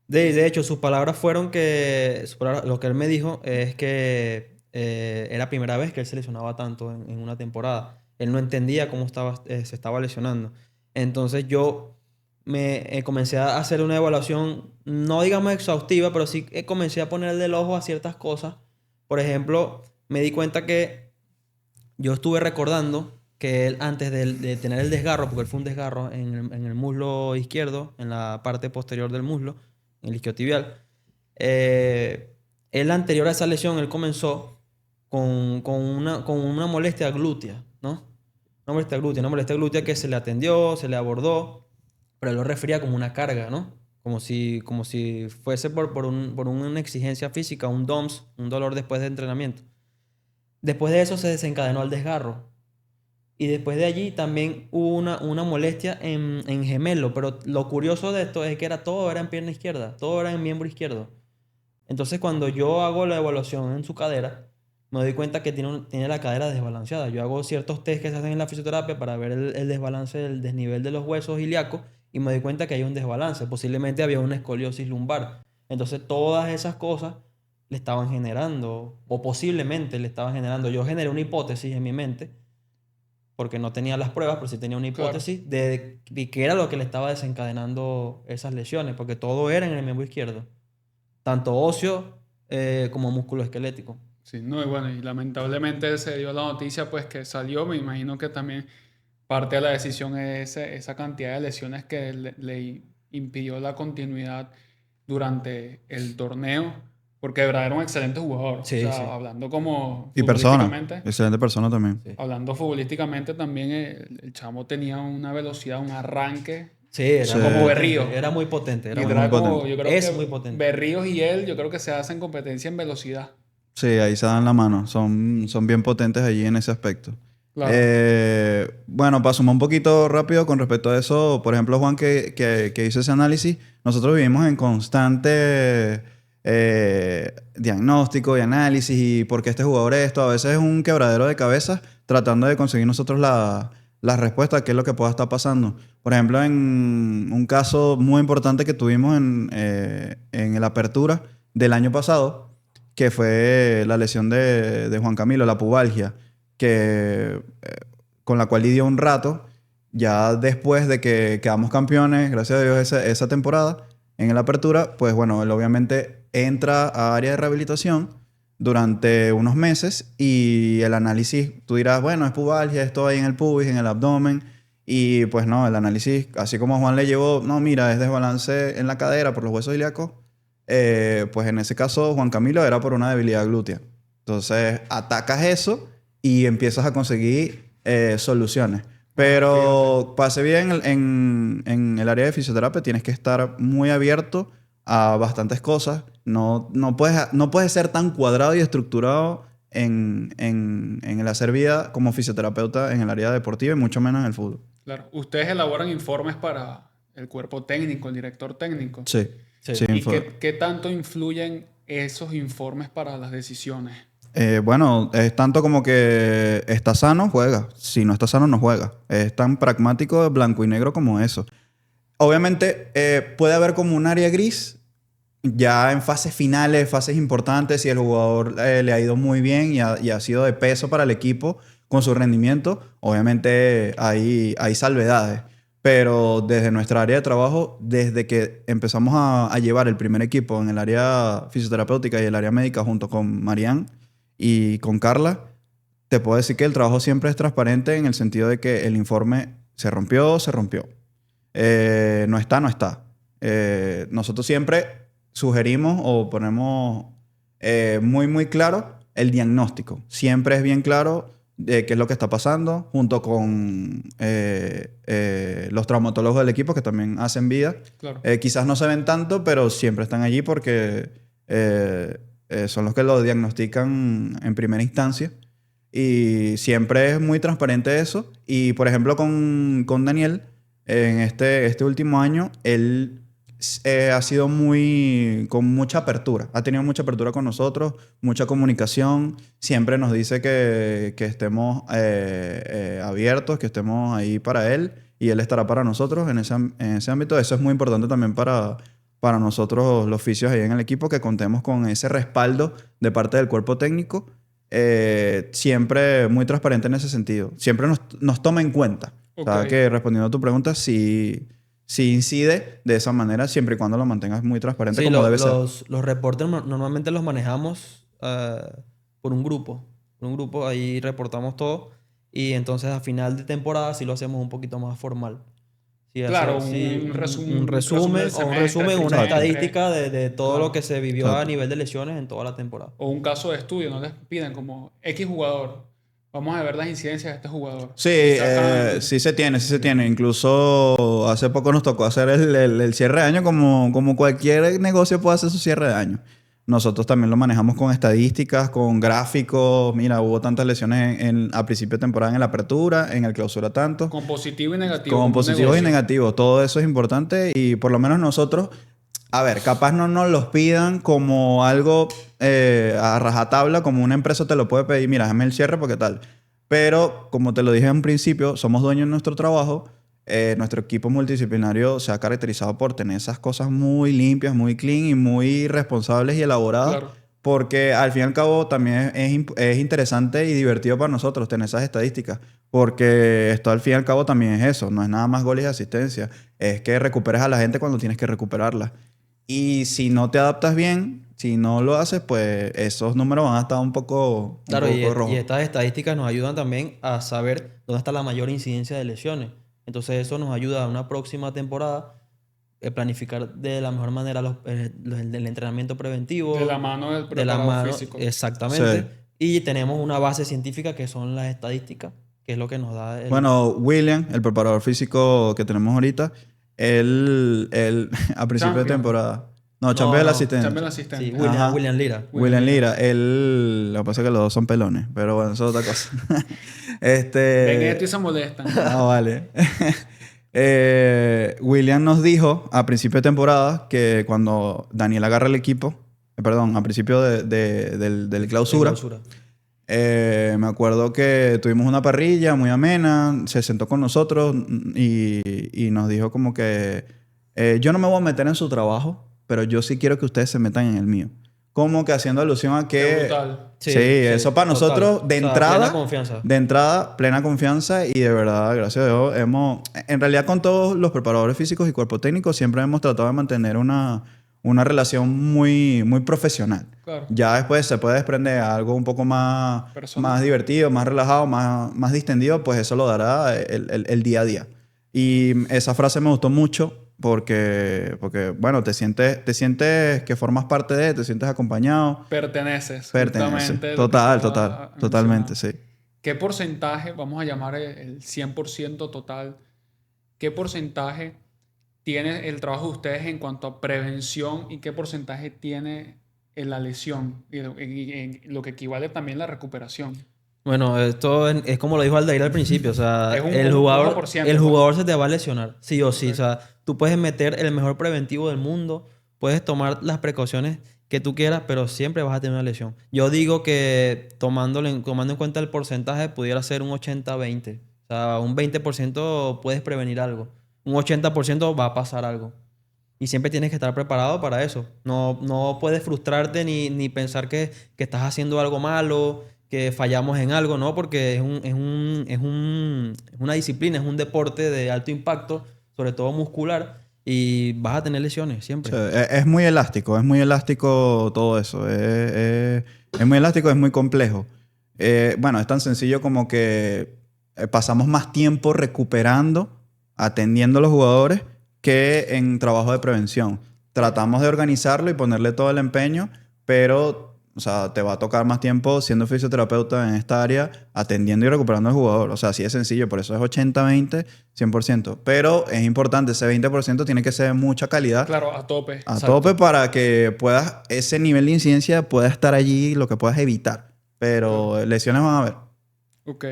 De hecho, sus palabras fueron lo que él me dijo es que era la primera vez que él se lesionaba tanto en una temporada. Él no entendía cómo se estaba lesionando. Entonces yo me comencé a hacer una evaluación, no digamos exhaustiva, pero sí comencé a ponerle el ojo a ciertas cosas. Por ejemplo, me di cuenta que yo estuve recordando que él antes de tener el desgarro, porque él fue un desgarro en el muslo izquierdo, en la parte posterior del muslo, en el isquiotibial, eh, él anterior a esa lesión, él comenzó con una molestia glútea, ¿no? Una molestia glútea que se le atendió, se le abordó, pero él lo refería como una carga, ¿no? Como si fuese por una exigencia física, un DOMS, un dolor después de entrenamiento. Después de eso se desencadenó el desgarro. Y después de allí también hubo una molestia en gemelo. Pero lo curioso de esto es que todo era en pierna izquierda, todo era en miembro izquierdo. Entonces cuando yo hago la evaluación en su cadera, me doy cuenta que tiene la cadera desbalanceada. Yo hago ciertos test que se hacen en la fisioterapia para ver el desbalance del desnivel de los huesos ilíacos y me doy cuenta que hay un desbalance. Posiblemente había una escoliosis lumbar. Entonces todas esas cosas le estaban generando, o posiblemente le estaban generando. Yo generé una hipótesis en mi mente porque no tenía las pruebas, pero sí tenía una Claro. hipótesis de qué era lo que le estaba desencadenando esas lesiones, porque todo era en el miembro izquierdo, tanto óseo como músculo esquelético. Sí, no, y bueno, y lamentablemente se dio la noticia, pues que salió. Me imagino que también parte de la decisión es esa cantidad de lesiones que le impidió la continuidad durante el torneo, porque de verdad era un excelente jugador. O Sí, sea, sí, Y persona, excelente persona también. sí. hablando futbolísticamente también el chamo tenía una velocidad, un arranque Sí, era Sí. muy como potente, Berrío. era muy potente, era muy muy Literal, potente. como potente. yo creo Es que muy potente. Berríos y él, yo creo que se hacen competencia en velocidad. Sí, ahí se dan la mano. Son bien potentes allí en ese aspecto. Claro. Bueno, para sumar un poquito rápido con respecto a eso, por ejemplo, Juan, que hizo ese análisis, nosotros vivimos en constante diagnóstico y análisis y por qué este jugador es esto. A veces es un quebradero de cabeza tratando de conseguir nosotros la respuesta a qué es lo que pueda estar pasando. Por ejemplo, en un caso muy importante que tuvimos en el Apertura del año pasado, que fue la lesión de Juan Camilo, la pubalgia, que, con la cual lidió un rato. Ya después de que quedamos campeones, gracias a Dios, esa temporada, en el Apertura, pues bueno, él obviamente entra a área de rehabilitación durante unos meses y el análisis, tú dirás, bueno, es pubalgia, esto ahí en el pubis, en el abdomen, y pues no, el análisis, así como a Juan le llevó, no, mira, es desbalance en la cadera por los huesos ilíacos, pues en ese caso Juan Camilo era por una debilidad glútea. Entonces atacas eso y empiezas a conseguir soluciones. Pero pase bien en el área de fisioterapia, tienes que estar muy abierto a bastantes cosas. No puedes ser tan cuadrado y estructurado en el hacer vida como fisioterapeuta en el área deportiva y mucho menos en el fútbol. Claro. Ustedes elaboran informes para el cuerpo técnico, el director técnico. Sí, Sí. sí. ¿Y qué tanto influyen esos informes para las decisiones? Bueno, es tanto como que está sano, juega. Si no está sano, no juega. Es tan pragmático, blanco y negro como eso. Obviamente, puede haber como un área gris ya en fases finales, fases importantes, si el jugador le ha ido muy bien y ha sido de peso para el equipo con su rendimiento, obviamente hay salvedades. Pero desde nuestra área de trabajo, desde que empezamos a llevar el primer equipo en el área fisioterapéutica y el área médica junto con Marian y con Carla, te puedo decir que el trabajo siempre es transparente en el sentido de que el informe se rompió, se rompió. No está, no está. Nosotros siempre sugerimos o ponemos muy, muy claro el diagnóstico. Siempre es bien claro de qué es lo que está pasando, junto con los traumatólogos del equipo que también hacen vida. Claro. Quizás no se ven tanto, pero siempre están allí porque son los que lo diagnostican en primera instancia. Y siempre es muy transparente eso. Y, por ejemplo, con Daniel, en este último año, él ha sido con mucha apertura. Ha tenido mucha apertura con nosotros, mucha comunicación. Siempre nos dice que estemos abiertos, que estemos ahí para él y él estará para nosotros en ese ámbito. Eso es muy importante también para nosotros, los fisios ahí en el equipo, que contemos con ese respaldo de parte del cuerpo técnico. Siempre muy transparente en ese sentido. Siempre nos toma en cuenta. Ok. O sea, que respondiendo a tu pregunta, sí incide de esa manera, siempre y cuando lo mantengas muy transparente Sí, como debe ser. los reportes normalmente los manejamos por un grupo. Por un grupo, ahí reportamos todo. Y entonces a final de temporada sí lo hacemos un poquito más formal. Sí, Claro, un un resumen, del o un semestre, resumen, una trimestre. estadística de todo Claro. lo que se vivió Exacto. a nivel de lesiones en toda la temporada. O un caso de estudio, no les piden como X jugador. Vamos a ver las incidencias de este jugador. Sí, Y sacan- sí se tiene. Incluso hace poco nos tocó hacer el cierre de año como cualquier negocio puede hacer su cierre de año. Nosotros también lo manejamos con estadísticas, con gráficos. Mira, hubo tantas lesiones a principio de temporada en la apertura, en el clausura tanto. con positivo y negativo. Con como un positivos y negocio. negativos. Todo eso es importante y por lo menos nosotros, a ver, capaz no nos los pidan como algo a rajatabla, como una empresa te lo puede pedir, mira, déjame el cierre porque tal. Pero como te lo dije en principio, somos dueños de nuestro trabajo. Nuestro equipo multidisciplinario se ha caracterizado por tener esas cosas muy limpias, muy clean y muy responsables y elaboradas. Claro. Porque al fin y al cabo también es interesante y divertido para nosotros tener esas estadísticas. Porque esto al fin y al cabo también es eso. No es nada más goles y asistencia. Es que recuperes a la gente cuando tienes que recuperarla. Y si no te adaptas bien, si no lo haces, pues esos números van a estar un poco Claro, rojos. y estas estadísticas nos ayudan también a saber dónde está la mayor incidencia de lesiones. Entonces eso nos ayuda a una próxima temporada planificar de la mejor manera el entrenamiento preventivo. De la mano del De la preparador mano, físico. exactamente. Sí. Y tenemos una base científica que son las estadísticas, que es lo que nos da Bueno, William, el preparador físico que tenemos ahorita, él a principio de Champion. temporada, No, Champions es el no, asistente. Champions asistente. Sí, Ajá. William Lira. William Lira. Él... Lo que pasa es que los dos son pelones. Pero bueno, eso es otra cosa. Ven esto y se molestan. Ah, vale. William nos dijo a principio de temporada que cuando Daniel agarra el equipo, perdón, a principio del clausura, me acuerdo que tuvimos una parrilla muy amena, se sentó con nosotros y nos dijo como que yo no me voy a meter en su trabajo, pero yo sí quiero que ustedes se metan en el mío. Como que haciendo alusión a Qué que... brutal. Sí, eso para total. nosotros de O sea, entrada... plena confianza. De entrada, plena confianza y de verdad, gracias a Dios, hemos... En realidad con todos los preparadores físicos y cuerpo técnico siempre hemos tratado de mantener una relación muy, muy profesional. Claro. Ya después se puede desprender algo un poco más, Personal. más divertido, más relajado, más distendido, pues eso lo dará el día a día. Y esa frase me gustó mucho porque bueno, te sientes que formas parte de, te sientes acompañado. Perteneces. Pertenece. justamente lo que estaba Totalmente, mencionando. sí. ¿Qué porcentaje, vamos a llamar el 100% total, qué porcentaje tiene el trabajo de ustedes en cuanto a prevención y qué porcentaje tiene en la lesión y en lo que equivale también a la recuperación? Bueno, esto es como lo dijo Aldair al principio, o sea, Es un el jugador, 1%, el jugador se te va a lesionar, sí o sí, o sea, tú puedes meter el mejor preventivo del mundo, puedes tomar las precauciones que tú quieras, pero siempre vas a tener una lesión. Yo digo que tomando en cuenta el porcentaje, pudiera ser un 80-20, o sea, un 20% puedes prevenir algo, un 80% va a pasar algo. Y siempre tienes que estar preparado para eso. No puedes frustrarte ni pensar que estás haciendo algo malo, que fallamos en algo, ¿no? Porque es una disciplina, es un deporte de alto impacto, sobre todo muscular, y vas a tener lesiones siempre. Sí, es muy elástico todo eso. Es muy elástico, es muy complejo. Bueno, es tan sencillo como que pasamos más tiempo recuperando, atendiendo a los jugadores, que en trabajo de prevención. Tratamos de organizarlo y ponerle todo el empeño, pero, o sea, te va a tocar más tiempo siendo fisioterapeuta en esta área, atendiendo y recuperando al jugador. O sea, así de sencillo. Por eso es 80-20, 100%. Pero es importante, ese 20% tiene que ser de mucha calidad. Claro, a tope. A Exacto. tope para que puedas, ese nivel de incidencia pueda estar allí, lo que puedas evitar. Pero lesiones van a haber. Ok.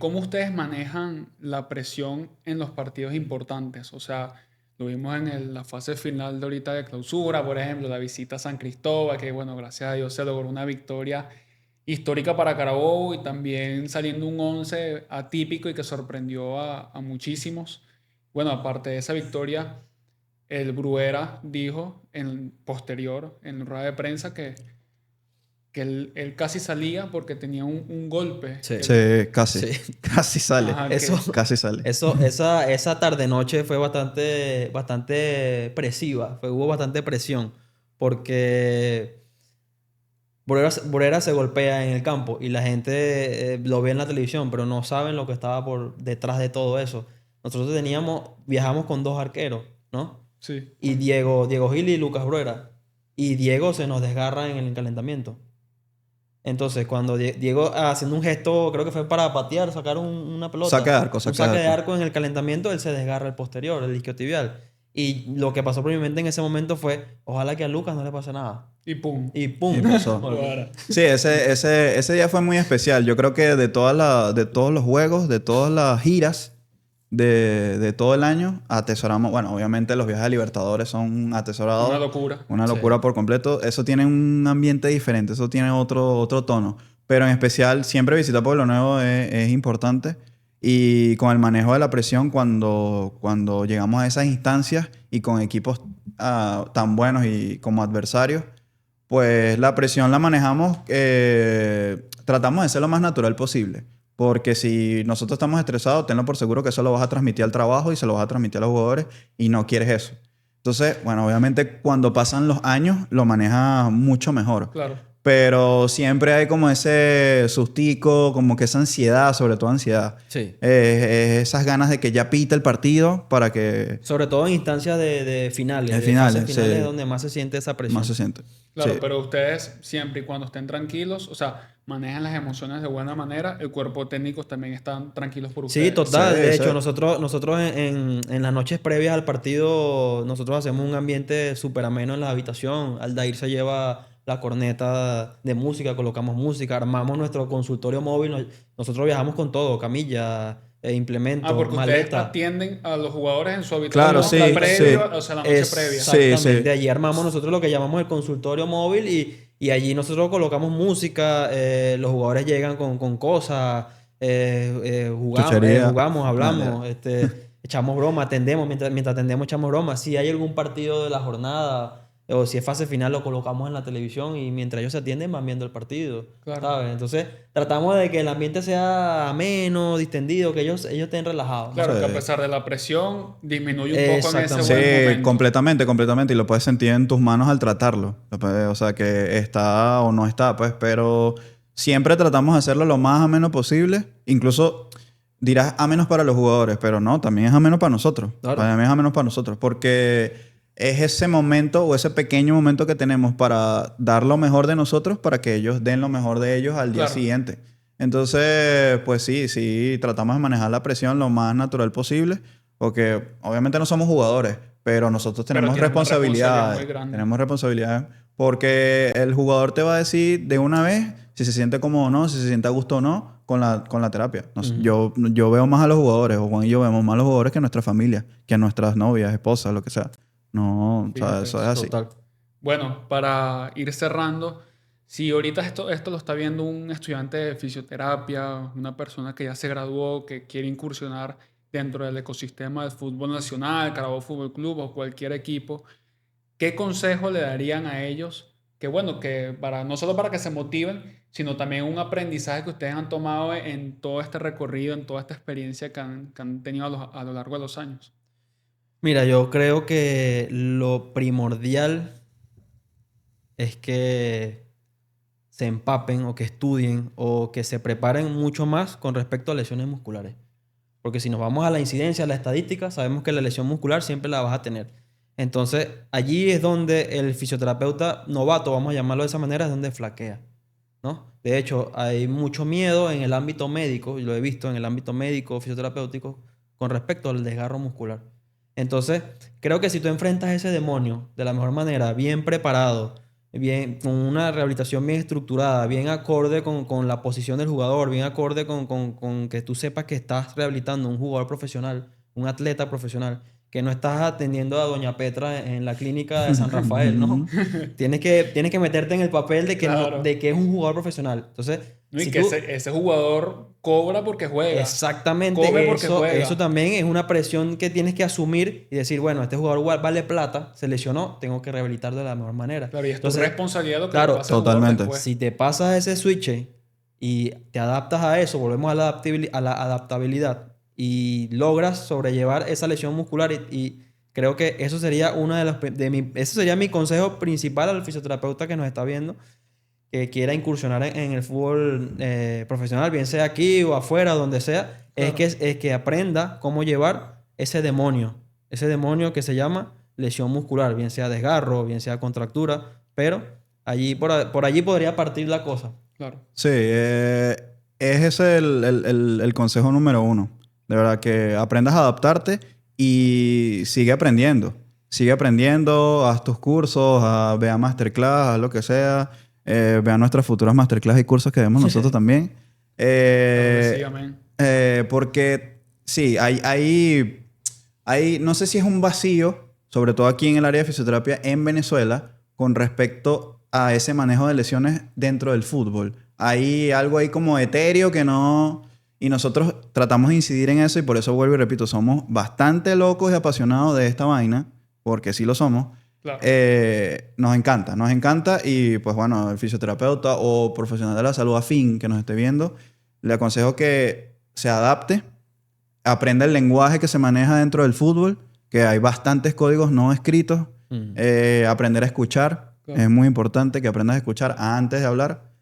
¿Cómo ustedes manejan la presión en los partidos importantes? O sea, lo vimos en la fase final de ahorita de clausura, por ejemplo, la visita a San Cristóbal, que bueno, gracias a Dios se logró una victoria histórica para Carabobo y también saliendo un 11 atípico y que sorprendió a muchísimos. Bueno, aparte de esa victoria, el Bruera dijo posterior en rueda de prensa que él casi salía porque tenía un golpe. Sí. Sí, casi. Sí. Casi sale. Ajá, Eso, Casi sale. esa tarde-noche fue bastante presiva, hubo bastante presión, porque Borera se golpea en el campo y la gente lo ve en la televisión, pero no saben lo que estaba por detrás de todo eso. Nosotros viajamos con dos arqueros, ¿no? Sí. Y Diego Gil y Lucas Bruera. Y Diego se nos desgarra en el calentamiento. Entonces, cuando Diego haciendo un gesto, creo que fue para patear, sacar una pelota. Saque de arco, un saque saque de de arco. arco en el calentamiento, él se desgarra el posterior, el isquiotibial. Y lo que pasó por mi mente en ese momento fue, ojalá que a Lucas no le pase nada. Y pum. Y ¡pum! Y pasó. Bruera. Sí, ese día fue muy especial. Yo creo que de todos los juegos, de todas las giras de todo el año, atesoramos. Bueno, obviamente los viajes a Libertadores son atesorados. Una locura. Una Sí. locura por completo. Eso tiene un ambiente diferente, eso tiene otro tono. Pero en especial, siempre visitar Pueblo Nuevo es importante. Y con el manejo de la presión, cuando llegamos a esas instancias y con equipos tan buenos y como adversarios, pues la presión la manejamos, tratamos de ser lo más natural posible. Porque si nosotros estamos estresados, tenlo por seguro que eso lo vas a transmitir al trabajo y se lo vas a transmitir a los jugadores y no quieres eso. Entonces, bueno, obviamente cuando pasan los años lo manejas mucho mejor. Claro. pero siempre hay como ese sustico, como que esa ansiedad, sobre todo ansiedad. Sí. Esas ganas de que ya pita el partido para que Sobre todo en instancias de finales. En de finales, fases finales sí. es donde más se siente esa presión. más se siente. Claro, Sí. pero ustedes siempre y cuando estén tranquilos, o sea, manejan las emociones de buena manera, el cuerpo técnico también están tranquilos por ustedes. Sí, total. Sí, De sí. hecho, nosotros en las noches previas al partido, nosotros hacemos un ambiente súper ameno en la habitación. Aldair se lleva la corneta de música, colocamos música, armamos nuestro consultorio móvil. Nosotros viajamos con todo, camilla, implementos, Porque ustedes maleta. atienden a los jugadores en su Claro, habitación sí, previo, sí. o sea, la noche previa. Exactamente. Sí. Allí armamos nosotros lo que llamamos el consultorio móvil y allí nosotros colocamos música, los jugadores llegan con cosas, Chuchería. jugamos, Vale. hablamos, echamos broma, atendemos, mientras atendemos echamos broma. Si hay algún partido de la jornada o si es fase final lo colocamos en la televisión y mientras ellos se atienden van viendo el partido, Claro. ¿sabes? Entonces tratamos de que el ambiente sea ameno, distendido, que ellos estén relajados, ¿no? Claro, Sí. que a pesar de la presión, disminuye un poco en ese Exactamente. buen Sí, momento. completamente. Y lo puedes sentir en tus manos al tratarlo. O sea, que está o no está, pues. Pero siempre tratamos de hacerlo lo más ameno posible. Incluso dirás ameno para los jugadores, pero no, también es ameno para nosotros. Claro. También es ameno para nosotros. Porque es ese momento o ese pequeño momento que tenemos para dar lo mejor de nosotros para que ellos den lo mejor de ellos al día Claro. siguiente. Entonces, pues sí, tratamos de manejar la presión lo más natural posible. Porque obviamente no somos jugadores, pero nosotros Pero tenemos tienen una responsabilidad responsabilidades. muy grande. Tenemos responsabilidades. Porque el jugador te va a decir de una vez si se siente cómodo o no, si se siente a gusto o no con la terapia. No sé, yo veo más a los jugadores, o Juan y yo vemos más a los jugadores que a nuestra familia, que a nuestras novias, esposas, lo que sea. No, o sea, Fíjate, eso es así. Total. Bueno, para ir cerrando, si ahorita esto lo está viendo un estudiante de fisioterapia, una persona que ya se graduó, que quiere incursionar dentro del ecosistema del fútbol nacional, Carabobo Fútbol Club o cualquier equipo, ¿qué consejo le darían a ellos? Que bueno, que no solo para que se motiven, sino también un aprendizaje que ustedes han tomado en todo este recorrido, en toda esta experiencia que han tenido a lo largo de los años. Mira, yo creo que lo primordial es que se empapen o que estudien o que se preparen mucho más con respecto a lesiones musculares. Porque si nos vamos a la incidencia, a la estadística, sabemos que la lesión muscular siempre la vas a tener. Entonces, allí es donde el fisioterapeuta novato, vamos a llamarlo de esa manera, es donde flaquea, ¿no? De hecho, hay mucho miedo en el ámbito médico, y lo he visto en el ámbito médico, fisioterapéutico, con respecto al desgarro muscular. Entonces, creo que si tú enfrentas ese demonio de la mejor manera, bien preparado, bien, con una rehabilitación bien estructurada, bien acorde con la posición del jugador, bien acorde con que tú sepas que estás rehabilitando a un jugador profesional, un atleta profesional, que no estás atendiendo a Doña Petra en la clínica de San Rafael, ¿no? Tienes que meterte en el papel de que, Claro. de que es un jugador profesional. Entonces, ¿No? Y si que tú- ese jugador cobra porque juega. Exactamente, Come porque juega. eso también es una presión que tienes que asumir y decir, bueno, este jugador vale plata, se lesionó, tengo que rehabilitarlo de la mejor manera. Claro, y es Entonces, tu responsabilidad lo que claro, le pasa al jugador totalmente. después. si te pasas ese switch y te adaptas a eso, volvemos a la adaptabilidad y logras sobrellevar esa lesión muscular y creo que eso sería eso sería mi consejo principal al fisioterapeuta que nos está viendo, que quiera incursionar en el fútbol profesional, bien sea aquí o afuera, donde sea, Claro. es que aprenda cómo llevar ese demonio que se llama lesión muscular, bien sea desgarro, bien sea contractura, pero por allí podría partir la cosa. Claro. Sí, es ese el consejo número uno. De verdad, que aprendas a adaptarte y sigue aprendiendo. Sigue aprendiendo, haz tus cursos, vea masterclass, haz lo que sea. Vea nuestras futuras masterclass y cursos que demos nosotros también. Claro que sí, amén. Porque sí, hay, no sé si es un vacío, sobre todo aquí en el área de fisioterapia en Venezuela, con respecto a ese manejo de lesiones dentro del fútbol. Hay algo ahí como etéreo que no... Y nosotros tratamos de incidir en eso y por eso vuelvo y repito, somos bastante locos y apasionados de esta vaina, porque sí lo somos. Claro. Nos encanta y pues bueno, el fisioterapeuta o profesional de la salud afín que nos esté viendo, le aconsejo que se adapte, aprenda el lenguaje que se maneja dentro del fútbol, que hay bastantes códigos no escritos, aprender a escuchar, Claro. Es muy importante que aprendas a escuchar antes de hablar.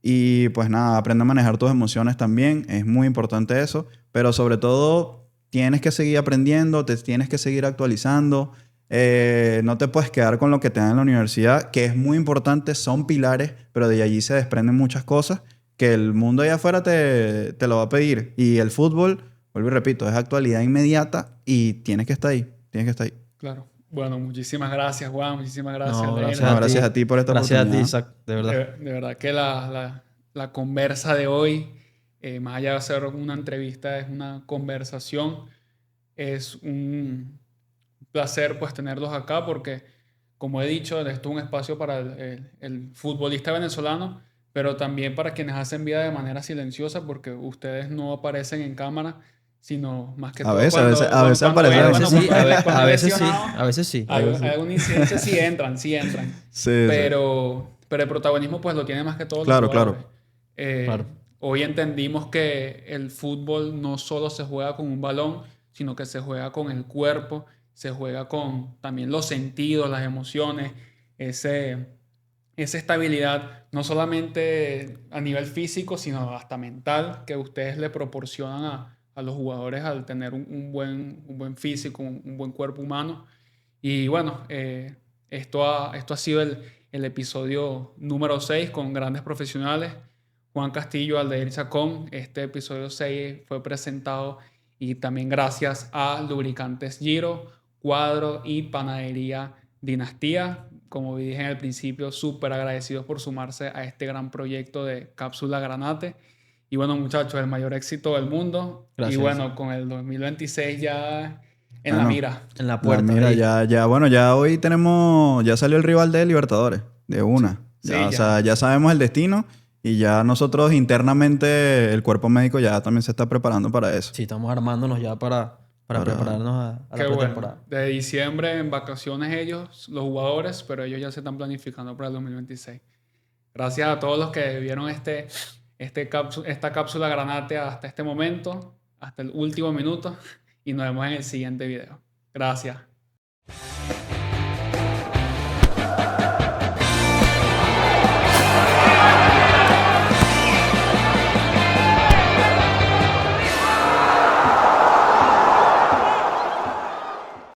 Y pues nada, aprende a manejar tus emociones también. Es muy importante eso. Pero sobre todo, tienes que seguir aprendiendo, te tienes que seguir actualizando. No te puedes quedar con lo que te dan en la universidad, que es muy importante, son pilares, pero de allí se desprenden muchas cosas que el mundo allá afuera te lo va a pedir. Y el fútbol, vuelvo y repito, es actualidad inmediata y tienes que estar ahí. Tienes que estar ahí. Claro. Bueno, muchísimas gracias, Juan. Muchísimas gracias, No, Leiner. No, gracias a ti por esta Gracias a ti, oportunidad. Isaac, de verdad. De verdad que la conversa de hoy, más allá de ser una entrevista, es una conversación. Es un placer pues tenerlos acá porque, como he dicho, esto es un espacio para el futbolista venezolano, pero también para quienes hacen vida de manera silenciosa porque ustedes no aparecen en cámara, sino más que A todo veces, cuando, a veces cuando aparece. A bueno, veces sí, cuando a es veces sí, lesionado, a veces sí. hay alguna incidencia sí entran, sí entran. Sí, sí. Pero el protagonismo pues lo tienen más que todos los Claro, jugadores. claro. Claro. Hoy entendimos que el fútbol no solo se juega con un balón, sino que se juega con el cuerpo, se juega con también los sentidos, las emociones, esa estabilidad, no solamente a nivel físico, sino hasta mental, que ustedes le proporcionan a los jugadores al tener un buen físico, un buen cuerpo humano. Y bueno, esto ha sido el episodio número 6 con grandes profesionales. Juan Castillo, Aldair Chacón. Este episodio 6 fue presentado y también gracias a Lubricantes Giro, Cuadro y Panadería Dinastía. Como dije en el principio, súper agradecidos por sumarse a este gran proyecto de Cápsula Granate. Y bueno, muchachos, el mayor éxito del mundo. Gracias. Y bueno, con el 2026 ya en la Bueno, mira. En la puerta. Mira, ahí. ya, bueno, ya hoy ya salió el rival de Libertadores, de una. Sí, Ya, ya. o sea, ya sabemos el destino y ya nosotros internamente, el cuerpo médico ya también se está preparando para eso. Sí, estamos armándonos ya para prepararnos a Qué la bueno. pretemporada. De diciembre en vacaciones ellos, los jugadores, pero ellos ya se están planificando para el 2026. Gracias a todos los que vieron esta cápsula Granate hasta este momento, hasta el último minuto, y nos vemos en el siguiente video. Gracias.